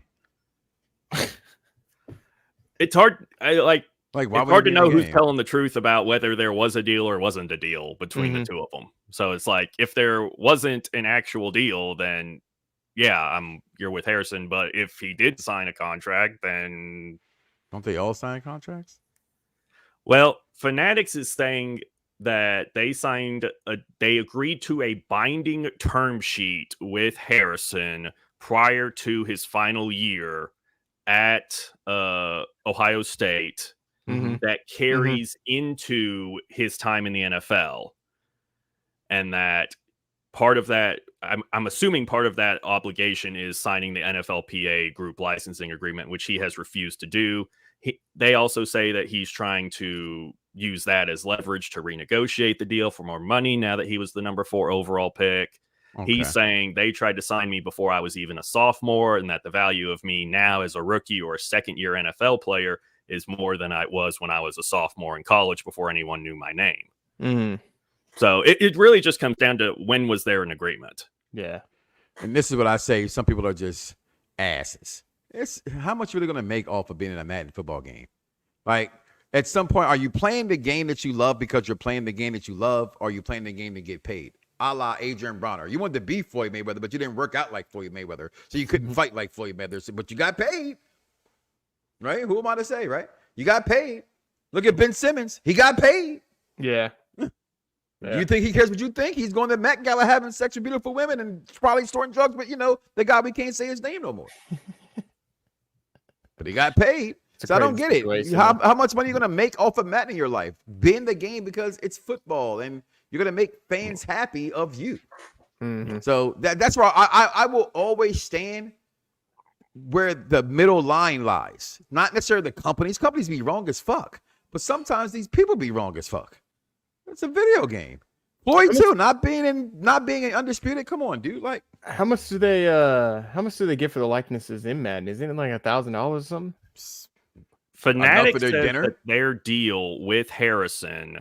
It's hard. Why it's hard to know who's telling the truth about whether there was a deal or wasn't a deal between the two of them. So it's like, if there wasn't an actual deal, then yeah, you're with Harrison. But if he did sign a contract, then don't they all sign contracts? Well, Fanatics is saying that they agreed to a binding term sheet with Harrison prior to his final year at Ohio State that carries into his time in the NFL. And that part of that, I'm assuming part of that obligation is signing the NFLPA group licensing agreement, which he has refused to do. They also say that he's trying to use that as leverage to renegotiate the deal for more money now that he was the number 4 overall pick. Okay. He's saying they tried to sign me before I was even a sophomore, and that the value of me now as a rookie or a second-year NFL player is more than I was when I was a sophomore in college before anyone knew my name. So it really just comes down to when was there an agreement. Yeah. And this is what I say. Some people are just asses. It's how much are they going to make off of being in a Madden football game? Like, at some point, are you playing the game that you love because you're playing the game that you love, or are you playing the game to get paid? A la Adrian Bronner. You wanted to be Floyd Mayweather, but you didn't work out like Floyd Mayweather, so you couldn't fight like Floyd Mayweather, but you got paid. Right? Who am I to say, right? You got paid. Look at Ben Simmons. He got paid. Yeah. Do you think he cares what you think? He's going to Met Gala having sex with beautiful women and probably storing drugs, but the guy, we can't say his name no more. But he got paid. So I don't get it. How much money are you going to make off of Madden in your life? Be in the game because it's football and you're going to make fans happy of you. So that's where I will always stand where the middle line lies. Not necessarily the companies. Companies be wrong as fuck. But sometimes these people be wrong as fuck. It's a video game. Floyd too, not being an Undisputed. Come on, dude. Like, how much do they get for the likenesses in Madden? Isn't it like $1,000 or something? Fanatics says that their deal with Harrison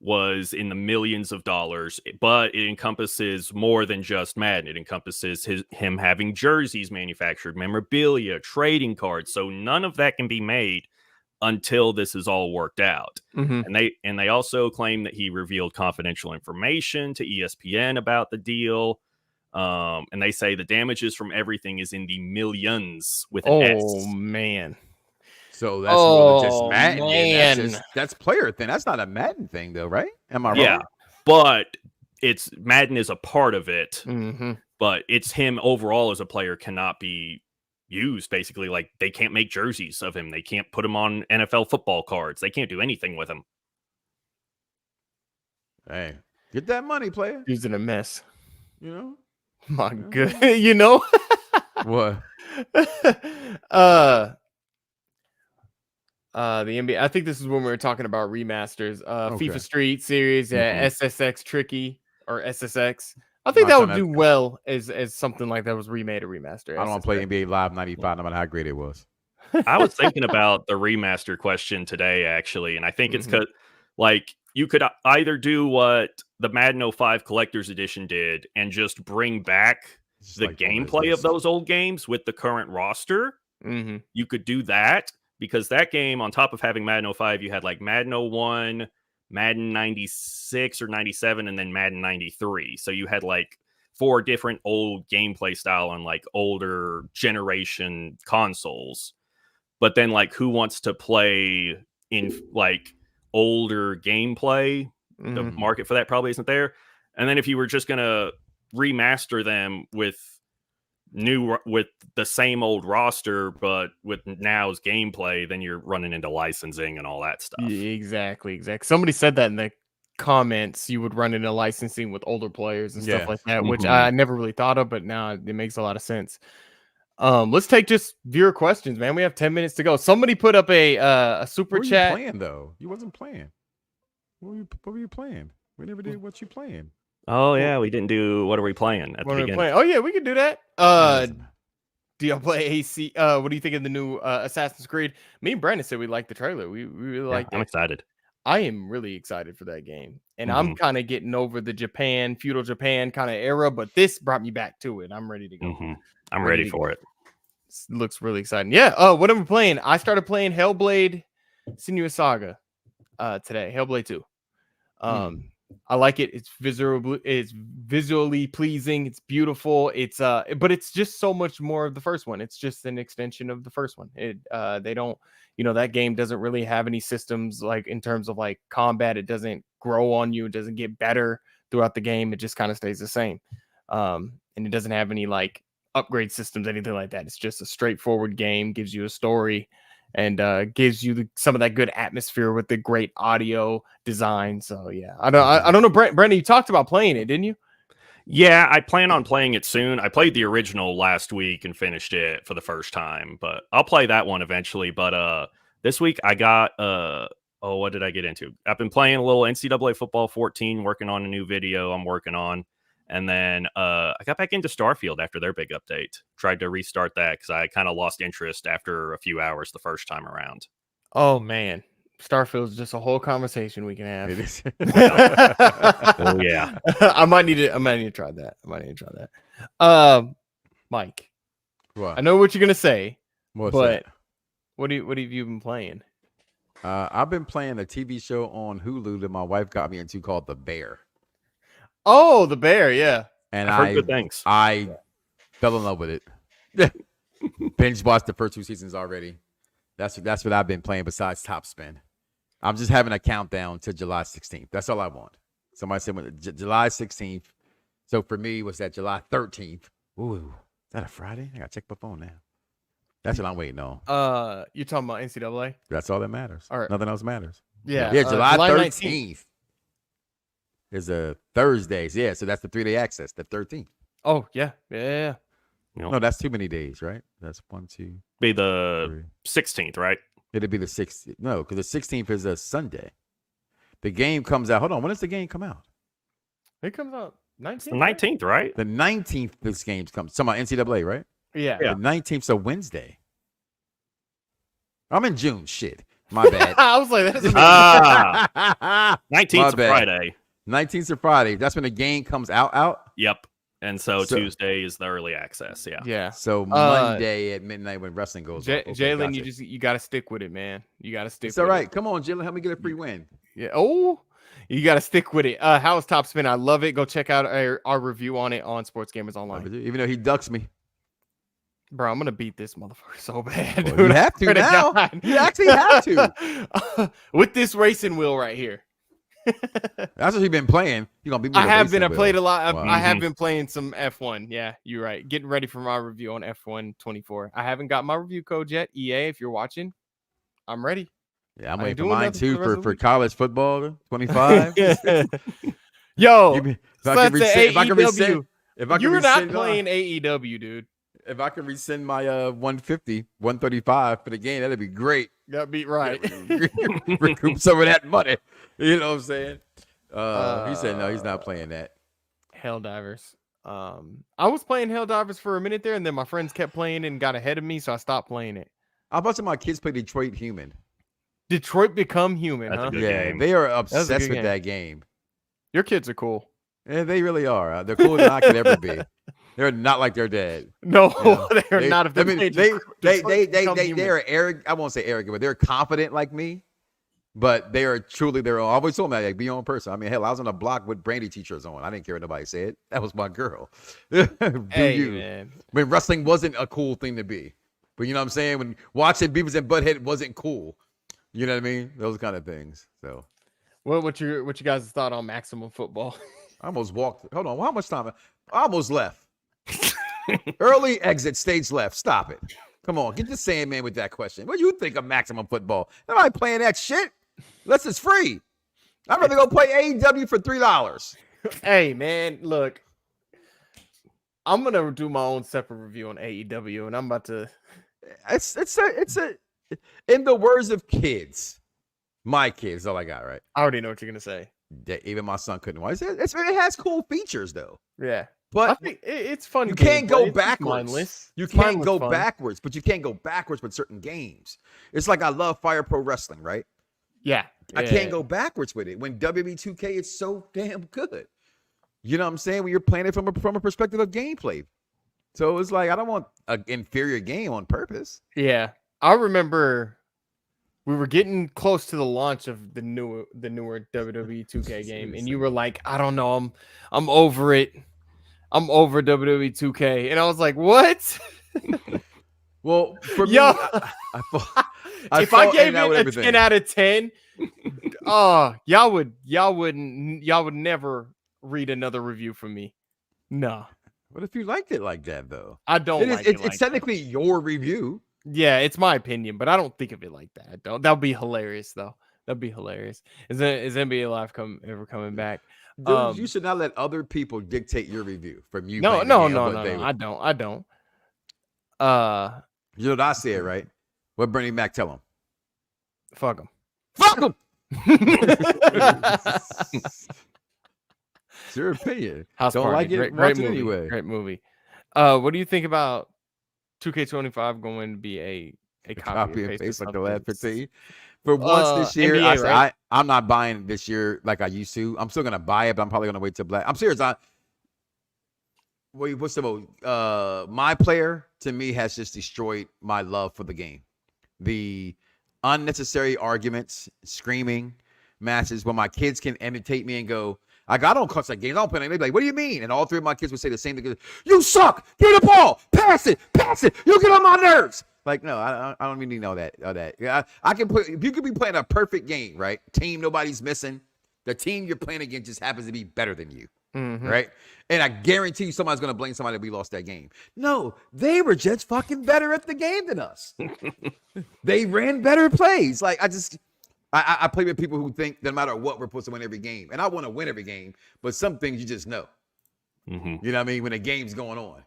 was in the millions of dollars, but it encompasses more than just Madden. It encompasses him having jerseys manufactured, memorabilia, trading cards. So none of that can be made until this is all worked out. And they also claim that he revealed confidential information to ESPN about the deal. And they say the damages from everything is in the millions with an S. Oh, man. So that's more than just Madden. Man. That's player thing. That's not a Madden thing, though, right? Am I wrong? Yeah, but Madden is a part of it. But it's him overall as a player cannot be used. Basically, like, they can't make jerseys of him. They can't put him on NFL football cards. They can't do anything with him. Hey, get that money, player. He's in a mess. You know? My good. You know? What? The NBA. I think this is when we were talking about remasters. Okay. FIFA Street Series, Mhm. SSX Tricky or SSX. I think Not that would trying do well as something like that was remade or remastered. I don't want to play SSX. NBA Live 95, no matter how great it was. I was thinking about the remaster question today, actually, and I think it's Mhm. because, like, you could either do what the Madden 05 Collector's Edition did and just bring back Just the like one of gameplay of those. those old games with the current roster. Mm-hmm. You could do that because that game, on top of having Madden 05, you had like Madden 01, Madden 96 or 97, and then Madden 93. So you had like 4 different old gameplay style on like older generation consoles. But then, like, who wants to play in like older gameplay? The Mhm. market for that probably isn't there. And then if you were just gonna remaster them with the same old roster, but with now's gameplay, then you're running into licensing and all that stuff. Yeah, exactly. Somebody said that in the comments. You would run into licensing with older players and stuff Yeah. like that, which Mhm. I never really thought of, but now it makes a lot of sense. Let's take just viewer questions, man. We have 10 minutes to go. Somebody put up a super What were you chat. playing, though? You wasn't playing. What were you playing? We never did what you playing. Oh yeah, we didn't do what are we playing at What the are we beginning? playing? Oh yeah, we can do that. Doesn't matter. Do y'all play AC? What do you think of the new Assassin's Creed? Me and Brandon said we liked the trailer. We really Yeah, liked I'm it. excited. I am really excited for that game. And I'm kind of getting over the feudal Japan kind of era, but this brought me back to it. I'm ready to go. Mhm. I'm Ready ready to for go. it. Looks really exciting. Yeah. What am I playing? I started playing Hellblade Senua's Saga today. Hellblade 2. I like it. It's visually pleasing. It's beautiful. It's but it's just so much more of the first one. It's just an extension of the first one. They don't, that game doesn't really have any systems like in terms of like combat. It doesn't grow on you. It doesn't get better throughout the game. It just kind of stays the same. And it doesn't have any like upgrade systems, anything like that. It's just a straightforward game, gives you a story, and gives you some of that good atmosphere with the great audio design. So yeah, I don't know, Brandon, you talked about playing it, didn't you? Yeah, I plan on playing it soon. I played the original last week and finished it for the first time, but I'll play that one eventually. But this week I got what did I get into? I've been playing a little NCAA football 14, working on a new video I'm working on. And then I got back into Starfield after their big update. Tried to restart that because I kind of lost interest after a few hours the first time around. Oh man, Starfield's just a whole conversation we can have. It is. Oh yeah, I might need to try that. Mike, What? I know what you're gonna say, What's but that? what have you been playing? I've been playing a TV show on Hulu that my wife got me into called The Bear. Oh, The Bear, yeah. And I've heard good things. I fell in love with it. Binge watched the first 2 seasons already. That's what I've been playing besides Top Spin. I'm just having a countdown to July 16th. That's all I want. Somebody said July 16th. So for me, was that July 13th? Ooh, is that a Friday? I gotta check my phone now. That's what I'm waiting on. You're talking about NCAA? That's all that matters. All right. Nothing else matters. Yeah. Yeah, July 19th. 13th is a Thursdays. Yeah, so that's the 3-day access, the 13th. Oh, yeah. Yeah. No, that's too many days, right? That's 1, 2, Be the 3. 16th, right? It'd be the 16th. No, because the 16th is a Sunday. The game comes out. Hold on. When does the game come out? It comes out 19th. The 19th, right? The 19th, this game comes. Talking about NCAA, right? Yeah. Yeah. The 19th, so Wednesday. I'm in June. Shit. My bad. I was like, that's Ah, 19th My is bad. Friday. 19th is Friday. That's when the game comes out. Yep. And so So- Tuesday is the early access. Yeah. yeah. So Monday at midnight when wrestling goes on. Okay, Jalen, gotcha. you got to stick with it, man. You got to stick It's with all right. it. Come on, Jalen. Help me get a free win. Yeah. Oh, you got to stick with it. How is Top Spin? I love it. Go check out our review on it on Sports Gamers Online. Even though he ducks me. Bro, I'm going to beat this motherfucker so bad. Well, dude. you have to Swear now. God. You actually have to. With this racing wheel right here. That's what you've been playing. You're going to beat me I with a have been. racing I played a wheel. lot. Wow. I have been playing some F1. Yeah, you're right. Getting ready for my review on F1 24. I haven't got my review code yet. EA, if you're watching, I'm ready. Yeah, I'm I waiting for doing mine nothing too for the rest of the for week. college football 25. Yo, If I so can that's rescind, if I can AEW. rescind, if I can You're not rescind, playing AEW, dude. If I could rescind my 150, 135 for the game, that'd be great. Got beat right. Recoup some of that money. You know what I'm saying? He said no, he's not playing that. Helldivers. I was playing Helldivers for a minute there, and then my friends kept playing and got ahead of me, so I stopped playing it. How about some of my kids play Detroit Human? Detroit Become Human, That's a huh? good Yeah, game. they are a obsessed good with game. that game. Your kids are cool. Yeah, they really are. They're cooler than I could ever be. They're not like their dad. No, Yeah. they're not. If I mean, played they Detroit Become Human. are arrogant. I won't say arrogant, but they're confident like me. But they are truly their own. I always told them, like, be your own person. I mean, hell, I was on the block with Brandy t-shirts on. I didn't care what nobody said. That was my girl. Do Hey, you? man. When wrestling wasn't a cool thing to be. But you know what I'm saying? When watching Beavis and Butthead wasn't cool. You know what I mean? Those kind of things. So What you guys thought on Maximum Football? I almost walked. Hold on. How much time? I almost left. Early exit, stage left. Stop it. Come on. Get the Sandman with that question. What do you think of Maximum Football? Nobody playing that shit. Unless it's free. I'd rather go play AEW for $3. Hey, man, look. I'm gonna do my own separate review on AEW, and I'm about to. It's a. In the words of kids, my kids, all I got, right? I already know what you're gonna say. That even my son couldn't watch it. It has cool features though. Yeah, I But think it's fun. you can't go gameplay. It's backwards. mindless. You It's can't mindless go fun. backwards, but you can't go backwards with certain games. It's like I love Fire Pro Wrestling, right? Yeah, I yeah. can't go backwards with it. When WWE 2K is so damn good. You know what I'm saying? When you're playing it from a perspective of gameplay. So it's like I don't want an inferior game on purpose. Yeah, I remember we were getting close to the launch of the newer WWE 2K game, and you were like, "I don't know, I'm over it. I'm over WWE 2K," and I was like, "What?" Well, for me, Yo, I if I felt gave in and out with it a everything. 10 out of 10, y'all would never read another review from me. No, What if you liked it like that though? I don't. Like It's like that. technically your review. Yeah, it's my opinion, but I don't think of it like that. That would be hilarious, though. That'd be hilarious. Is NBA Live ever coming back? Dude, you should not let other people dictate your review from you. No. playing the game of what I they would- don't. You know what I said, right? What Bernie Mac tell him? Fuck them. Fuck him. It's your opinion. House Don't Party. like it, Great watch it movie. anyway. Great movie. What do you think about 2K25 going to be a Copy and paste of like the last something? 15. For once this year, NBA, I said, right? I'm not buying it this year like I used to. I'm still gonna buy it, but I'm probably gonna wait till Black. I'm serious. What's the most? My player to me has just destroyed my love for the game. The unnecessary arguments, screaming matches when my kids can imitate me and go, I don't cuss at games. I don't play. They'd be like, what do you mean? And all three of my kids would say the same thing. You suck. Give the ball. Pass it. You get on my nerves. Like, no, I don't really know that. Yeah, I can play. If you could be playing a perfect game, right? Team nobody's missing. The team you're playing against just happens to be better than you, right? And I guarantee you somebody's going to blame somebody that we lost that game. No, they were just fucking better at the game than us. They ran better plays. Like, I play with people who think no matter what, we're supposed to win every game. And I want to win every game, but some things you just know. You know what I mean? When the game's going on.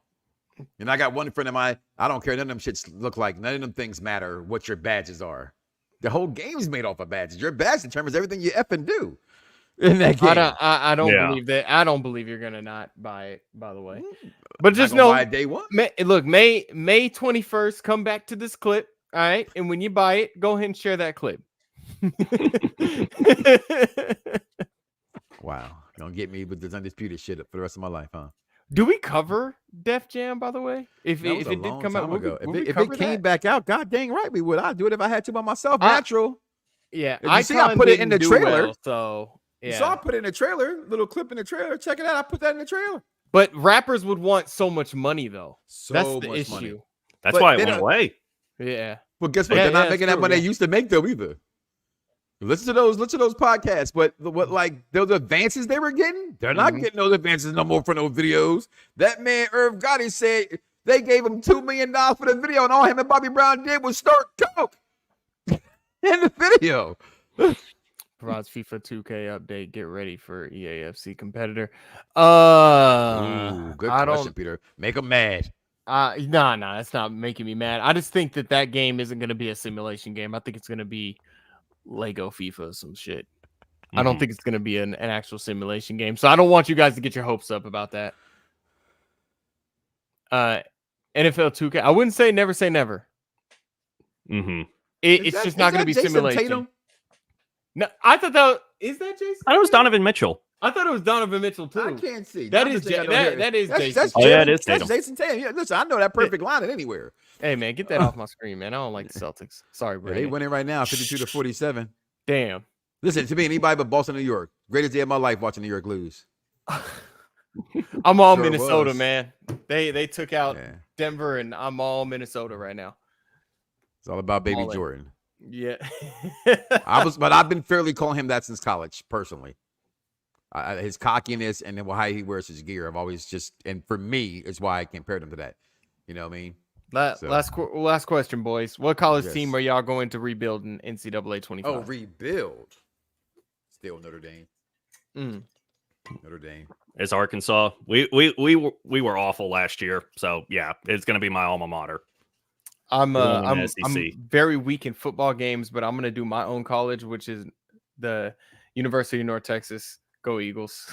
And I got one friend of mine, I don't care. None of them shits look like, none of them things matter what your badges are. The whole game's made off of badges. Your badge determines everything you effing do in that game. I don't Yeah. believe that. I don't believe you're gonna not buy it, by the way. But just I'm not gonna know, buy it day one. Look, May 21st, come back to this clip. All right. And when you buy it, go ahead and share that clip. Wow. You're gonna get me with this Undisputed shit for the rest of my life, huh? Do we cover Def Jam, by the way? If That was it a did long come out, time would we- ago. would we If cover it came that? back out, god dang right we would. I'd do it if I had to by myself. I- Natural. Yeah, If you see, I put it in the didn't do trailer. well, so You yeah. saw I put it in the trailer, little clip in the trailer. Check it out. I put that in the trailer. But rappers would want so much money, though. That's So the much issue. money. That's But why it they went don't- away. Yeah. Well, guess what? Yeah, They're not yeah, making it's that true, money yeah. they used to make though either. Listen to those podcasts. But what like those advances they were getting, they're not getting those advances no more for those videos. That man Irv Gotti said they gave him $2 million for the video, and all him and Bobby Brown did was start coke in the video. Provides FIFA 2K update. Get ready for EAFC competitor. Ooh, good I question, don't. Peter. Make them mad. Nah, that's not making me mad. I just think that game isn't going to be a simulation game. I think it's going to be Lego FIFA or some shit. I don't think it's going to be an actual simulation game. So I don't want you guys to get your hopes up about that. NFL 2K. I wouldn't say never say never. It's just not going to be Jason simulation. Tatum? No, I thought is that Jason? I thought it was Donovan Mitchell. I thought it was Donovan Mitchell too. I can't see. That is Jason. Oh, yeah, it is That's Tatum. Jason Tatum. Yeah, listen, I know that perfect line at anywhere. Hey man, get that off my screen, man. I don't like the Celtics. Sorry, Yeah, bro. they winning right now, 52-47. Damn. Listen, to me, anybody but Boston, New York. Greatest day of my life watching New York lose. I'm all Sure Minnesota, was. they took out Yeah. Denver, and I'm all Minnesota right now. It's all about baby All in. Jordan. Yeah. But I've been fairly calling him that since college, personally. His cockiness and then how he wears his gear, I've always and for me, is why I compared him to that. You know what I mean? Last question, boys. What college Yes. team are y'all going to rebuild in NCAA 25? Oh, rebuild. Still Notre Dame. Notre Dame. It's Arkansas. We were awful last year, so yeah, it's going to be my alma mater. I'm SEC. very weak in football games, but I'm going to do my own college, which is the University of North Texas. Go Eagles.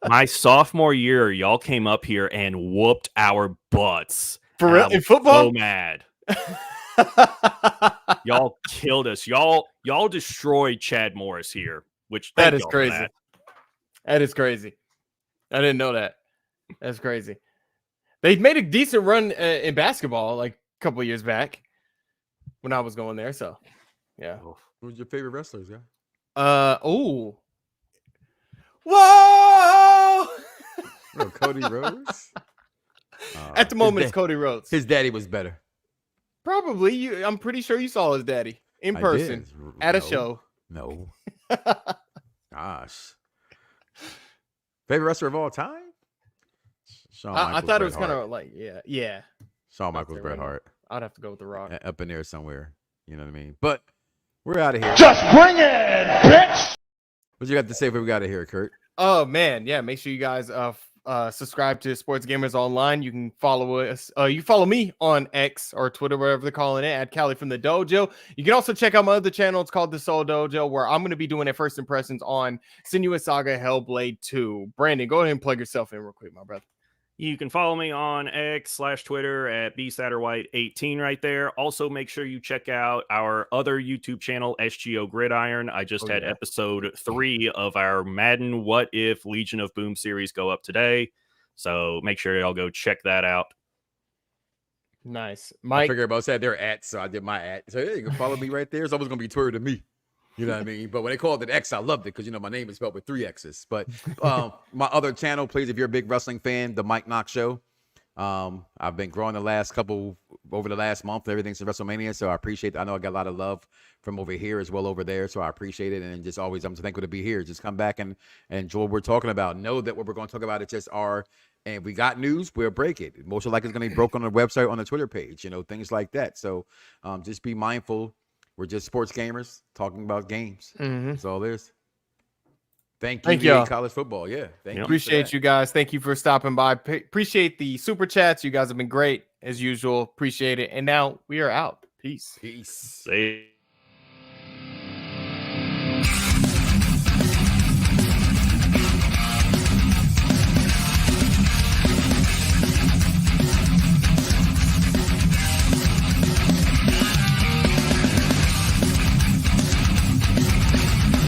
My sophomore year, y'all came up here and whooped our butts. For real? I In was football? so mad. Y'all killed us. Y'all destroyed Chad Morris here, which That thank is y'all for crazy. that. That is crazy. I didn't know that. That's crazy. They made a decent run in basketball like a couple of years back when I was going there. So, yeah. Who's your favorite wrestlers, guy? Oh. Whoa! Oh, Cody Rhodes? At the moment, it's Cody Rhodes. His daddy was better. Probably. I'm pretty sure you saw his daddy in I person did. at a No. show. No. Gosh. Favorite wrestler of all time? Shawn I Michaels, thought it Bret was kind Hart. of like, yeah. Shawn I'd Michaels, say Bret right now. Hart. I'd have to go with The Rock. Up in there somewhere. You know what I mean? But we're out of here. Just bring it, bitch! What you got to say before we got out of here, Kurt? Oh man, yeah. Make sure you guys subscribe to Sports Gamers Online. You can follow us. You follow me on X or Twitter, whatever they're calling it, at Cali from the Dojo. You can also check out my other channel. It's called The Soul Dojo, where I'm going to be doing a first impressions on Senua's Saga Hellblade 2. Brandon, go ahead and plug yourself in real quick, my brother. You can follow me on X/Twitter at BSatterwhite18 right there. Also, make sure you check out our other YouTube channel, SGO Gridiron. I just had episode 3 of our Madden What If Legion of Boom series go up today. So make sure y'all go check that out. Nice. I Mike. figured about said their at, so I did my at. So yeah, you can follow me right there. It's always gonna be Twitter to me. You know what I mean? But when they called it X, I loved it because my name is spelled with 3 X's. But my other channel, please, if you're a big wrestling fan, the Mike Knoxxx Show. I've been growing over the last month, everything since WrestleMania. So I appreciate it. I know I got a lot of love from over here as well over there. So I appreciate it. And just always, I'm so thankful to be here. Just come back and enjoy what we're talking about. Know that what we're going to talk about is just and we got news, we'll break it. Most likely it's going to be broke on the website, on the Twitter page, things like that. So just be mindful. We're just sports gamers talking about games. That's all there is. Thank you, y'all. college football. Yeah. Thank you. Appreciate you guys. Thank you for stopping by. Appreciate the super chats. You guys have been great as usual. Appreciate it. And now we are out. Peace. Peace. See